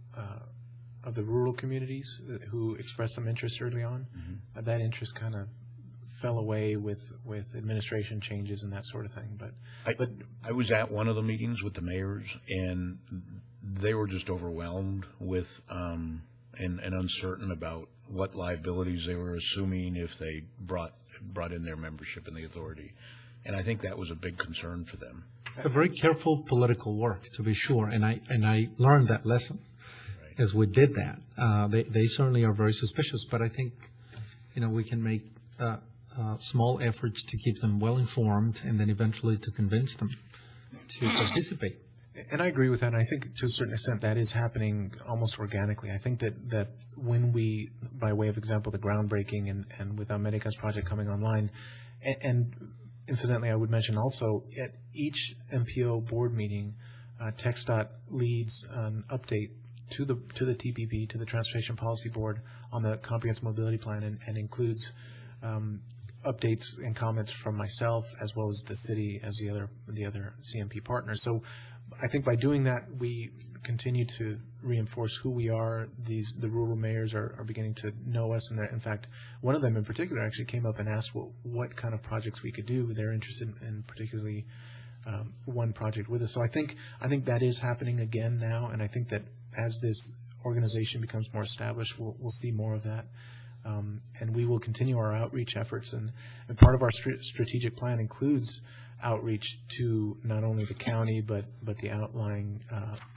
of the rural communities who expressed some interest early on. Mm-hmm. That interest kind of fell away with administration changes and that sort of thing. But I was at one of the meetings with the mayors, and they were just overwhelmed with and uncertain about what liabilities they were assuming if they brought in their membership in the authority. And I think that was a big concern for them. A very careful political work, to be sure, and I learned that lesson as we did that. They certainly are very suspicious, but I think we can make small efforts to keep them well informed, and then eventually to convince them to participate. And I agree with that. And I think to a certain extent that is happening almost organically. I think that when we, by way of example, the groundbreaking and with America's project coming online, and incidentally, I would mention also at each MPO board meeting, TxDOT leads an update to the TPP, to the Transportation Policy Board, on the Comprehensive Mobility Plan, and includes updates and comments from myself as well as the city as the other CMP partners. So I think by doing that, we continue to reinforce who we are. The rural mayors are beginning to know us, and in fact, one of them in particular actually came up and asked what kind of projects we could do. They're interested in particularly one project with us. So I think that is happening again now, and I think that as this organization becomes more established, we'll see more of that. And we will continue our outreach efforts, and part of our strategic plan includes outreach to not only the county but the outlying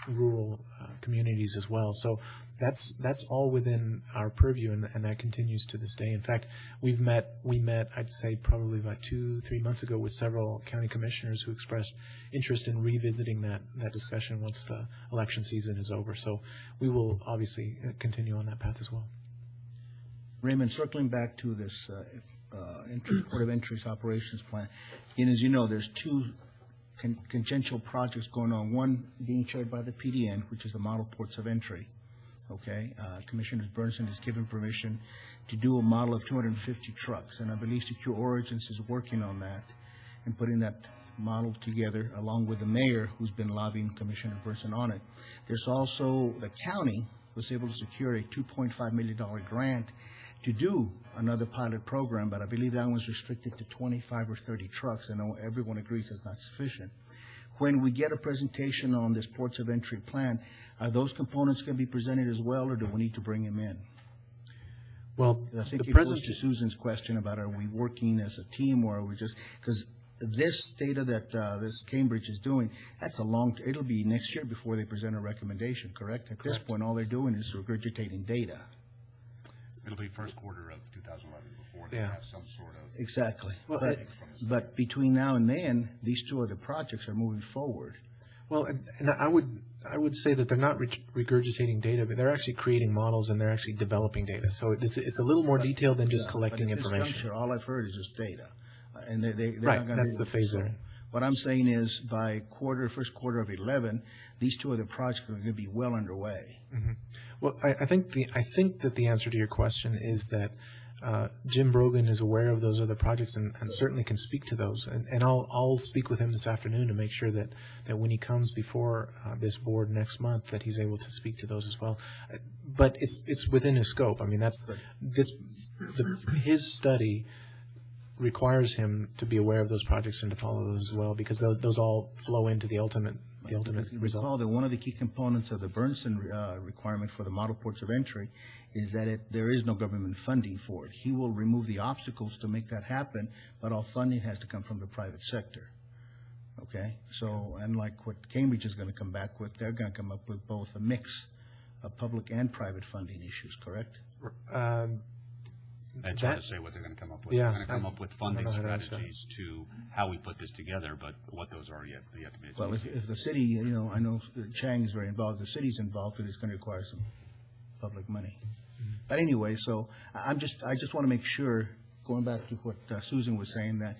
rural communities as well. So that's all within our purview, and that continues to this day. In fact, we met I'd say probably about 2-3 months ago with several county commissioners who expressed interest in revisiting that discussion once the election season is over. So we will obviously continue on that path as well. Raymond, circling back to this Port of Entry's operations plan, and as you know, there's 2 congenial projects going on, one being chaired by the PDN, which is the Model Ports of Entry. Okay, Commissioner Burnson has given permission to do a model of 250 trucks, and I believe Secure Origins is working on that and putting that model together along with the mayor, who's been lobbying Commissioner Burnson on it. There's also the county was able to secure a $2.5 million grant to do another pilot program, but I believe that one's restricted to 25 or 30 trucks. I know everyone agrees that's not sufficient. When we get a presentation on this Ports of Entry plan, are those components going to be presented as well, or do we need to bring them in? Well, I think it goes to Susan's question about are we working as a team, or are we just, because this data that this Cambridge is doing, that's it'll be next year before they present a recommendation, correct? At this point, all they're doing is regurgitating data. It'll be first quarter of 2011 before they have some sort of... Exactly. Well, but between now and then, these 2 other projects are moving forward. Well, and I would say that they're not regurgitating data, but they're actually creating models and they're actually developing data. So it's a little more detailed than just collecting information. At this juncture, all I've heard is just data. And they're right, not going that's the phase they're in. What I'm saying is by first quarter of 11, these 2 other projects are going to be well underway. Mm-hmm. Well, I think that the answer to your question is that Jim Brogan is aware of those other projects and certainly can speak to those. And I'll speak with him this afternoon to make sure that when he comes before this board next month, that he's able to speak to those as well. But it's within his scope. I mean, his study requires him to be aware of those projects and to follow those as well, because those all flow into the ultimate result. Recall that one of the key components of the Bernstein requirement for the model ports of entry is that there is no government funding for it. He will remove the obstacles to make that happen, but all funding has to come from the private sector. Okay? So, unlike what Cambridge is going to come back with, they're going to come up with both a mix of public and private funding issues, correct? It's hard to say what they're going to come up with. Yeah, They're going to come up with funding I don't know how to answer strategies to how we put this together, but what those are yet to be. Well, if the city, I know Chang is very involved, the city's involved, it's going to require some public money. But anyway, so I just want to make sure, going back to what Susan was saying, that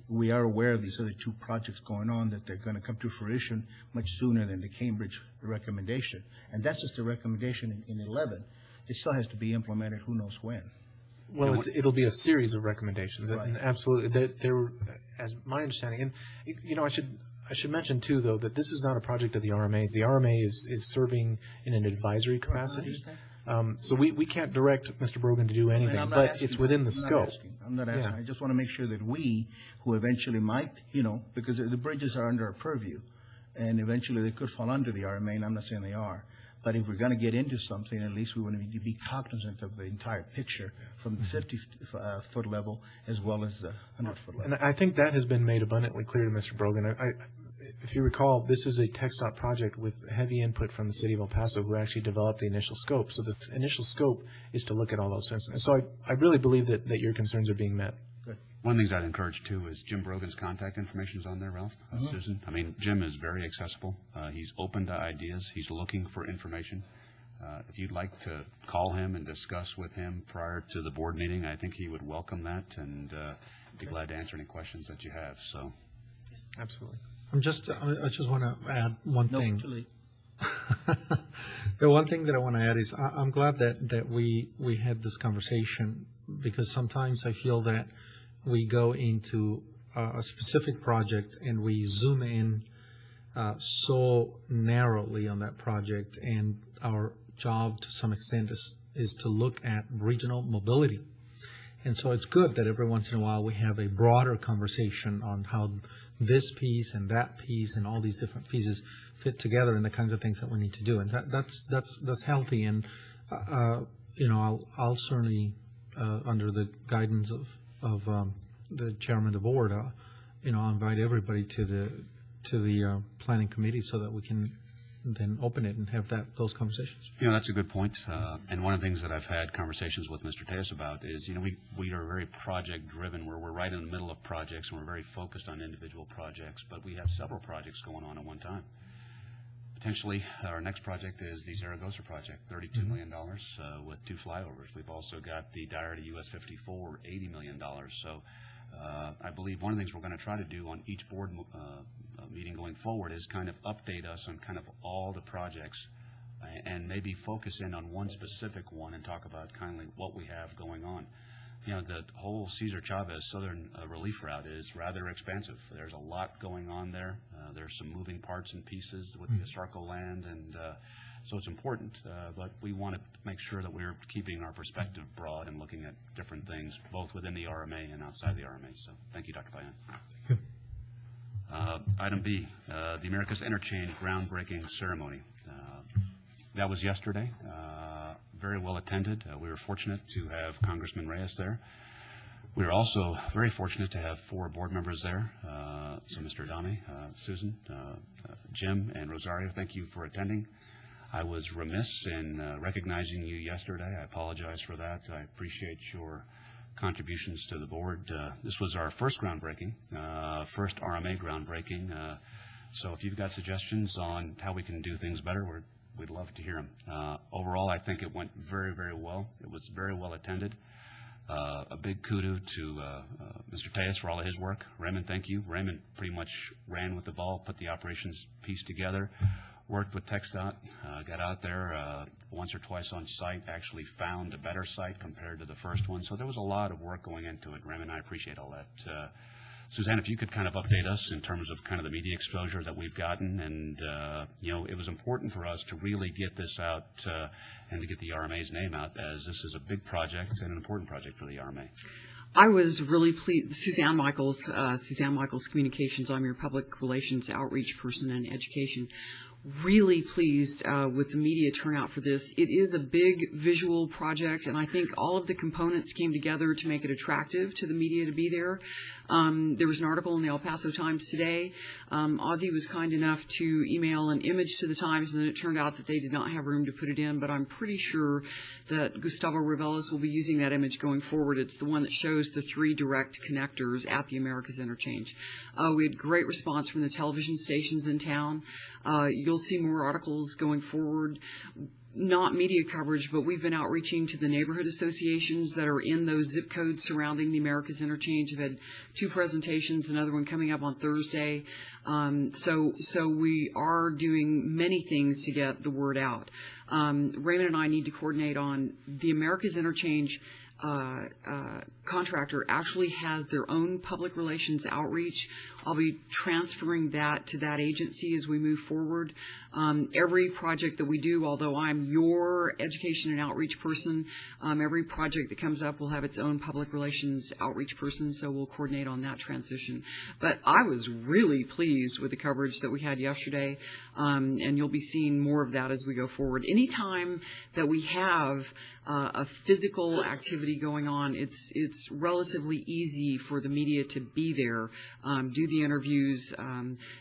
we are aware of these other two projects going on, that they're going to come to fruition much sooner than the Cambridge recommendation. And that's just a recommendation in 11. It still has to be implemented who knows when. Well, it'll be a series of recommendations, Right. and absolutely, there, as my understanding, and I should mention too, though, that this is not a project of the RMA's. The RMA is serving in an advisory capacity, so we can't direct Mr. Brogan to do anything, but it's within the scope. I'm not asking. Yeah. I just want to make sure that we, who eventually might, because the bridges are under our purview, and eventually they could fall under the RMA, and I'm not saying they are. But if we're going to get into something, at least we want to be cognizant of the entire picture from the 50-foot level as well as the 100-foot level. And I think that has been made abundantly clear to Mr. Brogan. If you recall, this is a TxDOT project with heavy input from the city of El Paso, who actually developed the initial scope. So this initial scope is to look at all those things. And so I really believe that your concerns are being met. One of the things I'd encourage, too, is Jim Brogan's contact information is on there, Ralph, Susan. I mean, Jim is very accessible. He's open to ideas. He's looking for information. If you'd like to call him and discuss with him prior to the board meeting, I think he would welcome that and be glad to answer any questions that you have. So, Absolutely. I just want to add one thing. Too late. The one thing that I want to add is I'm glad that we had this conversation, because sometimes I feel that we go into a specific project and we zoom in so narrowly on that project, and our job to some extent is to look at regional mobility. And so it's good that every once in a while we have a broader conversation on how this piece and that piece and all these different pieces fit together and the kinds of things that we need to do. And that's healthy. And I'll certainly, under the guidance of the chairman of the board, I'll invite everybody to the planning committee so that we can then open it and have those conversations. that's a good point. And one of the things that I've had conversations with Mr. Tejas about is, we are very project-driven, where we're right in the middle of projects, and we're very focused on individual projects, but we have several projects going on at one time. Potentially, our next project is the Zaragoza project, $32 million with 2 flyovers. We've also got the Dyer to US 54, $80 million. So I believe one of the things we're going to try to do on each board meeting going forward is kind of update us on kind of all the projects and maybe focus in on one specific one and talk about kind of what we have going on. The whole Cesar Chavez Southern Relief Route is rather expansive. There's a lot going on there. There's some moving parts and pieces with the Esarco land, and so it's important, but we want to make sure that we're keeping our perspective broad and looking at different things, both within the RMA and outside the RMA. So thank you, Dr. Payan. Item B, the Americas Interchange groundbreaking ceremony. That was yesterday. Very well attended. We were fortunate to have Congressman Reyes there. We were also very fortunate to have 4 board members there. So Mr. Adame, Susan, Jim, and Rosario, thank you for attending. I was remiss in recognizing you yesterday. I apologize for that. I appreciate your contributions to the board. This was our first groundbreaking, first RMA groundbreaking. So if you've got suggestions on how we can do things better, we'd love to hear them. Overall, I think it went very, very well. It was very well attended. A big kudos to Mr. Tejas for all of his work. Raymond, thank you. Raymond pretty much ran with the ball, put the operations piece together. worked with TxDOT, got out there once or twice on site, actually found a better site compared to the first one. So there was a lot of work going into it, Raymond. I appreciate all that. Suzanne, if you could kind of update us in terms of kind of the media exposure that we've gotten, and it was important for us to really get this out and to get the RMA's name out, as this is a big project and an important project for the RMA. I was really pleased. Suzanne Michaels, Communications. I'm your public relations outreach person and education. Really pleased with the media turnout for this. It is a big visual project, and I think all of the components came together to make it attractive to the media to be there. There was an article in the El Paso Times today. Ozzy was kind enough to email an image to the Times, and then it turned out that they did not have room to put it in, but I'm pretty sure that Gustavo Reveles will be using that image going forward. It's the one that shows the 3 direct connectors at the Americas Interchange. We had great response from the television stations in town. You'll see more articles going forward. Not media coverage, but we've been outreaching to the neighborhood associations that are in those zip codes surrounding the Americas Interchange. I've had 2 presentations, another one coming up on Thursday. So we are doing many things to get the word out. Raymond and I need to coordinate on the Americas Interchange. Contractor actually has their own public relations outreach. I'll be transferring that to that agency as we move forward. Every project that we do, although I'm your education and outreach person, every project that comes up will have its own public relations outreach person, so we'll coordinate on that transition. But I was really pleased with the coverage that we had yesterday, and you'll be seeing more of that as we go forward. Anytime that we have a physical activity going on, it's relatively easy for the media to be there, do the interviews.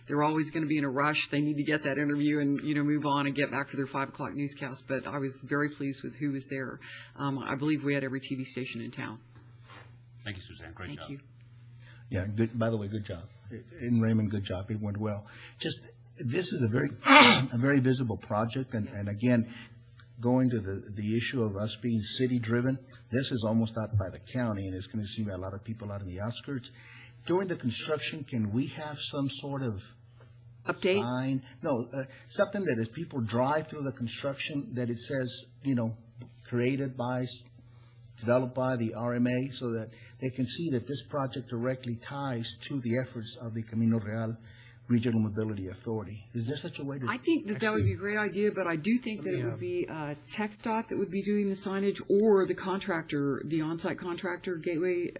They're always going to be in a rush. They need to get that interview and move on and get back for their 5 o'clock newscast. But I was very pleased with who was there. I believe we had every TV station in town. Thank you, Suzanne. Great job. Thank you. Yeah, good. By the way, good job. And Raymond, good job. It went well. Just, this is a very, a very visible project, and again, going to the issue of us being city-driven, this is almost out by the county, and it's going to seem a lot of people out in the outskirts. During the construction, can we have some sort of Updates? sign? No, something that as people drive through the construction, that it says, created by, developed by the RMA, so that they can see that this project directly ties to the efforts of the Camino Real Regional Mobility Authority. Is there such a way to? I think that would be a great idea, but I do think that it would be TxDOT that would be doing the signage, or the contractor, the on-site contractor, Gateway.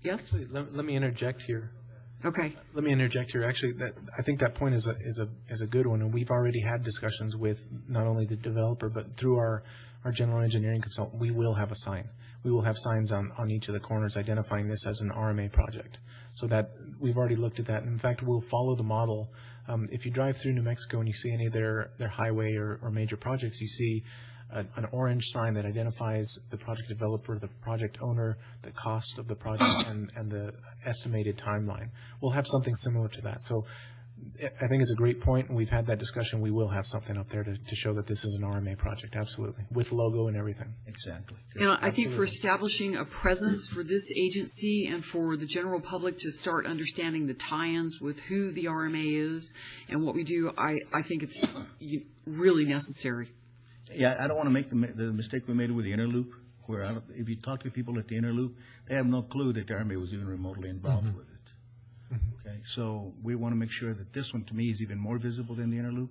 Yes? Actually, let me interject here. Okay. Let me interject here. Actually, I think that point is a good one, and we've already had discussions with not only the developer, but through our general engineering consultant. We will have a sign. We will have signs on each of the corners identifying this as an RMA project. So that we've already looked at that. And in fact, we'll follow the model. If you drive through New Mexico and you see any of their highway or major projects, you see an orange sign that identifies the project developer, the project owner, the cost of the project, and the estimated timeline. We'll have something similar to that. So I think it's a great point, and we've had that discussion. We will have something up there to show that this is an RMA project, absolutely, with logo and everything. Exactly. And I think for establishing a presence for this agency and for the general public to start understanding the tie-ins with who the RMA is and what we do, I think it's really necessary. Yeah, I don't want to make the mistake we made with the inner loop, where if you talk to people at the inner loop, they have no clue that the RMA was even remotely involved with it. Okay, so we want to make sure that this one, to me, is even more visible than the inner loop,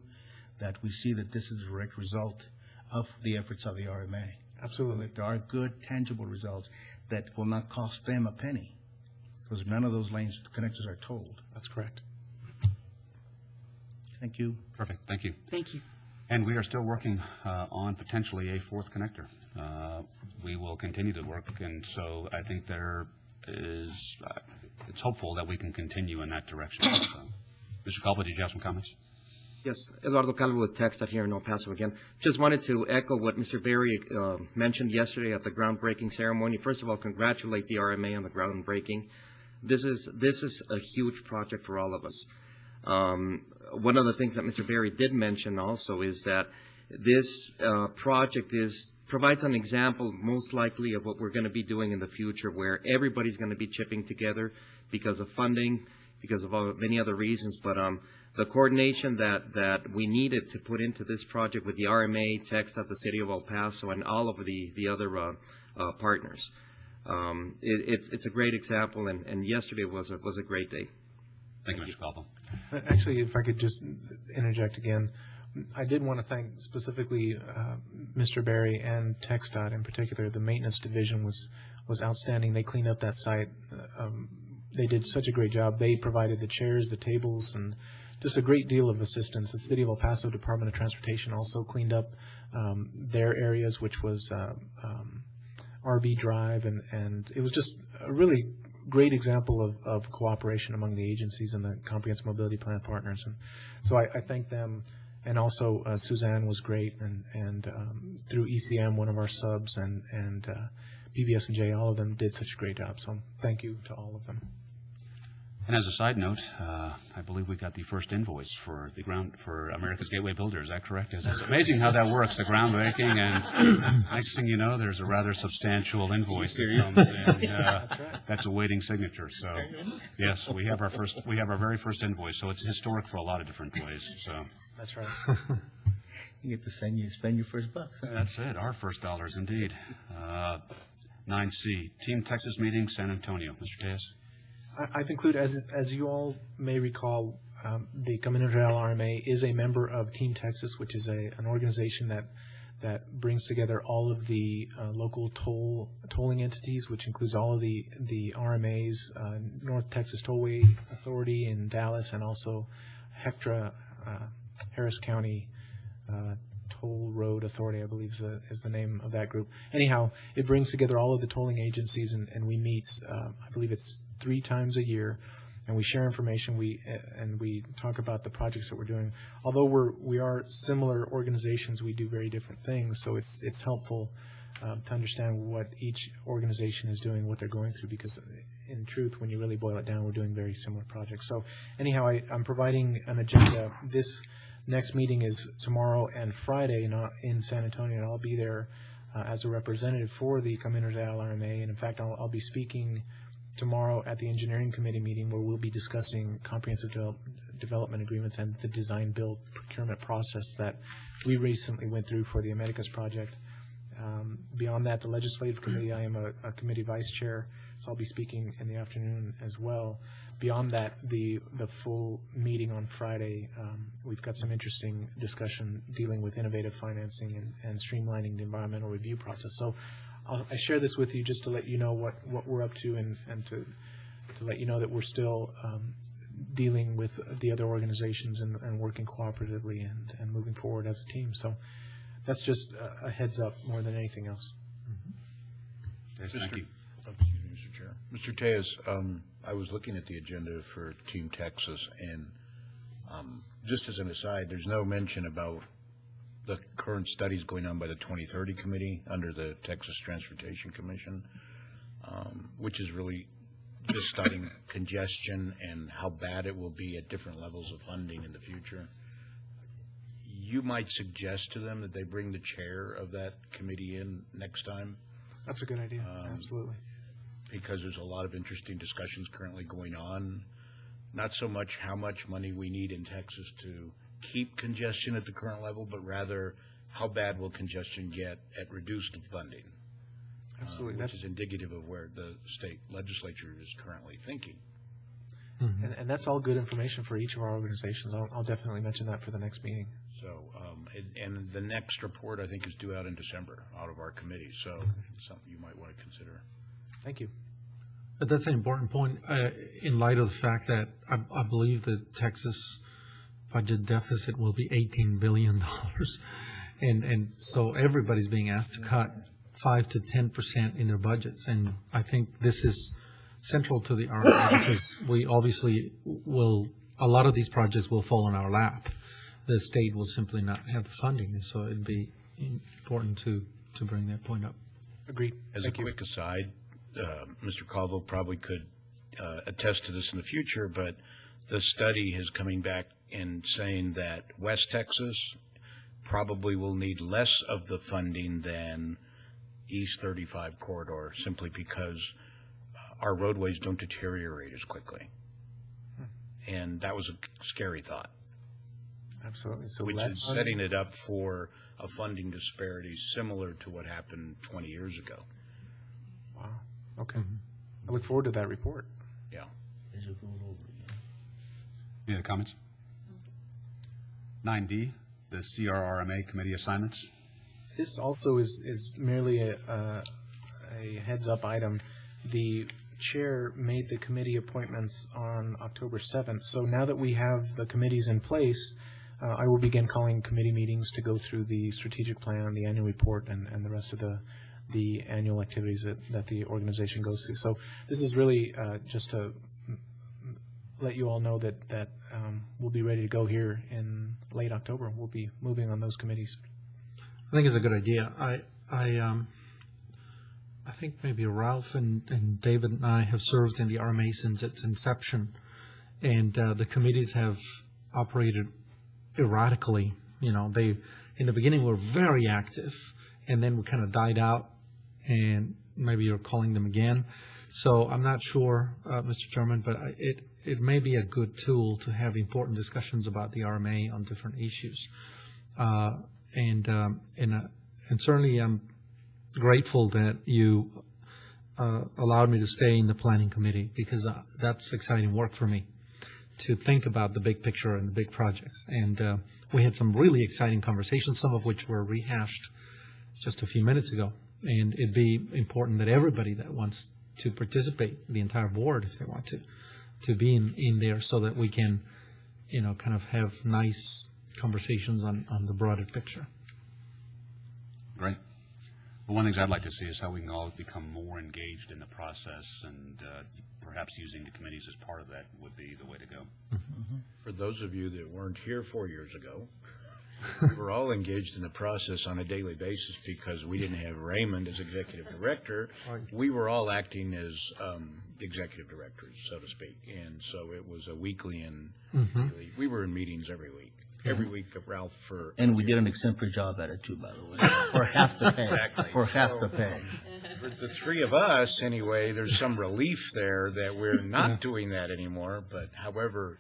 that we see that this is a direct result of the efforts of the RMA. Absolutely. There are good, tangible results that will not cost them a penny, because none of those lanes connectors are tolled. That's correct. Thank you. Perfect. Thank you. Thank you. And we are still working on potentially a 4th connector. We will continue to work, and so I think there is, it's hopeful that we can continue in that direction. So, Mr. Calvo, did you have some comments? Yes, Eduardo Calvo with TxDOT here in El Paso again. Just wanted to echo what Mr. Berry mentioned yesterday at the groundbreaking ceremony. First of all, congratulate the RMA on the groundbreaking. This is a huge project for all of us. One of the things that Mr. Berry did mention also is that this project provides an example, most likely, of what we're going to be doing in the future, where everybody's going to be chipping together because of funding, because of many other reasons. But the coordination that we needed to put into this project with the RMA, TxDOT, the City of El Paso, and all of the other partners. It's a great example, and yesterday was a great day. Thank you, Mr. Caldwell. Actually, if I could just interject again, I did want to thank specifically Mr. Berry and TxDOT in particular. The maintenance division was outstanding. They cleaned up that site. They did such a great job. They provided the chairs, the tables, and just a great deal of assistance. The City of El Paso Department of Transportation also cleaned up their areas, which was RB Drive, and it was just a really great example of cooperation among the agencies and the Comprehensive Mobility Plan partners. And so I thank them. And also Suzanne was great, and through ECM, one of our subs, and PBS&J, all of them did such a great job. So thank you to all of them. And as a side note, I believe we got the first invoice for America's Gateway Builder. Is that correct? It's amazing how that works, the groundbreaking, and next thing you know, there's a rather substantial invoice that comes in. That's awaiting signature. So, yes, we have our very first invoice. So it's historic for a lot of different ways. So that's right. You get to spend your first bucks. Huh? That's it. Our first dollars, indeed. 9C, Team Texas meeting, San Antonio. Mr. Tejas. I've included, as you all may recall, the Camino Real RMA is a member of Team Texas, which is an organization that brings together all of the local tolling entities, which includes all of the RMAs, North Texas Tollway Authority in Dallas, and also HECTRA, Harris County Toll Road Authority, I believe is the name of that group. Anyhow, it brings together all of the tolling agencies, and we meet, I believe it's 3 times a year, and we share information. We talk about the projects that we're doing. Although we are similar organizations, we do very different things. So it's helpful to understand what each organization is doing, what they're going through. Because in truth, when you really boil it down, we're doing very similar projects. So anyhow, I'm providing an agenda. This next meeting is tomorrow and Friday in San Antonio, and I'll be there as a representative for the Camino Real RMA. And in fact, I'll be speaking tomorrow at the engineering committee meeting, where we'll be discussing comprehensive development agreements and the design build procurement process that we recently went through for the Americas project. Beyond that, the legislative committee, I am a committee vice chair, so I'll be speaking in the afternoon as well. Beyond that, the full meeting on Friday, we've got some interesting discussion dealing with innovative financing and streamlining the environmental review process. So I share this with you just to let you know what we're up to, and to let you know that we're still dealing with the other organizations and working cooperatively and moving forward as a team. So that's just a heads up more than anything else. Thank you. Excuse me, Mr. Chair. Mr. Tejas, I was looking at the agenda for Team Texas, and just as an aside, there's no mention about the current studies going on by the 2030 Committee under the Texas Transportation Commission, which is really just studying congestion and how bad it will be at different levels of funding in the future. You might suggest to them that they bring the chair of that committee in next time. That's a good idea. Absolutely. Because there's a lot of interesting discussions currently going on. Not so much how much money we need in Texas to keep congestion at the current level, but rather how bad will congestion get at reduced funding. Absolutely. Which is indicative of where the state legislature is currently thinking. Mm-hmm. And that's all good information for each of our organizations. I'll definitely mention that for the next meeting. So, and the next report, I think, is due out in December out of our committee. So it's something you might want to consider. Thank you. But that's an important point in light of the fact that I believe the Texas budget deficit will be $18 billion. And so everybody's being asked to cut 5 to 10% in their budgets. And I think this is central to the RMA because we obviously a lot of these projects will fall in our lap. The state will simply not have the funding. And so it'd be important to bring that point up. Agreed. As a quick aside, Mr. Caldwell probably could attest to this in the future, but the study is coming back and saying that West Texas probably will need less of the funding than East 35 corridor, simply because our roadways don't deteriorate as quickly. And that was a scary thought. Absolutely. So which less is funding? setting it up for a funding disparity similar to what happened 20 years ago. Wow. Okay. I look forward to that report. Yeah. Any other comments? 9D, the CRRMA committee assignments. This also is merely a heads-up item. The chair made the committee appointments on October 7th, so now that we have the committees in place, I will begin calling committee meetings to go through the strategic plan, the annual report, and the rest of the annual activities that the organization goes through. So this is really just to let you all know that we'll be ready to go here in late October. We'll be moving on those committees. I think it's a good idea. I think maybe Ralph and David and I have served in the RMA since its inception, and the committees have operated erratically. You know, they in the beginning were very active, and then we kind of died out, and maybe you're calling them again. So I'm not sure, Mr. Chairman, but it may be a good tool to have important discussions about the RMA on different issues, and certainly I'm grateful that you allowed me to stay in the planning committee, because that's exciting work for me to think about the big picture and the big projects. And we had some really exciting conversations, some of which were rehashed just a few minutes ago. And it'd be important that everybody that wants to participate, the entire board, if they want to be in there, so that we can, kind of have nice conversations on the broader picture. Great. Well, one of the things I'd like to see is how we can all become more engaged in the process, and perhaps using the committees as part of that would be the way to go. Mm-hmm. For those of you that weren't here 4 years ago, we were all engaged in the process on a daily basis because we didn't have Raymond as executive director. We were all acting as executive directors, so to speak. And so it was a weekly and daily. We were in meetings every week. Every week, Ralph, for... And we did an exemplary job at it, too, by the way, for half the pay. Exactly. For half the pay. For the three of us, anyway, there's some relief there that we're not doing that anymore. But however,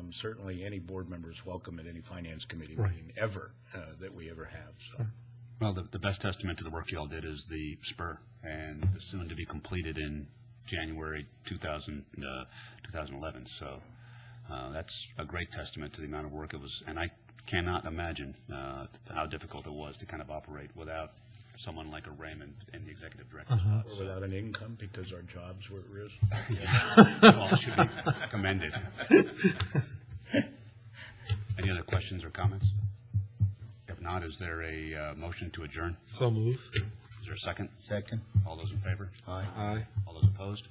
certainly any board member is welcome at any finance committee meeting ever that we ever have. So. Well, the best testament to the work you all did is the spur, and soon to be completed in January 2011. So that's a great testament to the amount of work it was. And I cannot imagine how difficult it was to kind of operate without someone like a Raymond in the executive director's office. Or without an income because our jobs were at risk. Well, it should be commended. Any other questions or comments? If not, is there a motion to adjourn? So move. Is there a second? Second. All those in favor? Aye. Aye. All those opposed?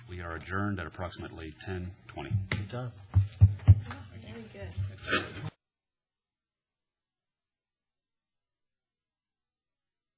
We are adjourned at approximately 10:20. Good job. Very good.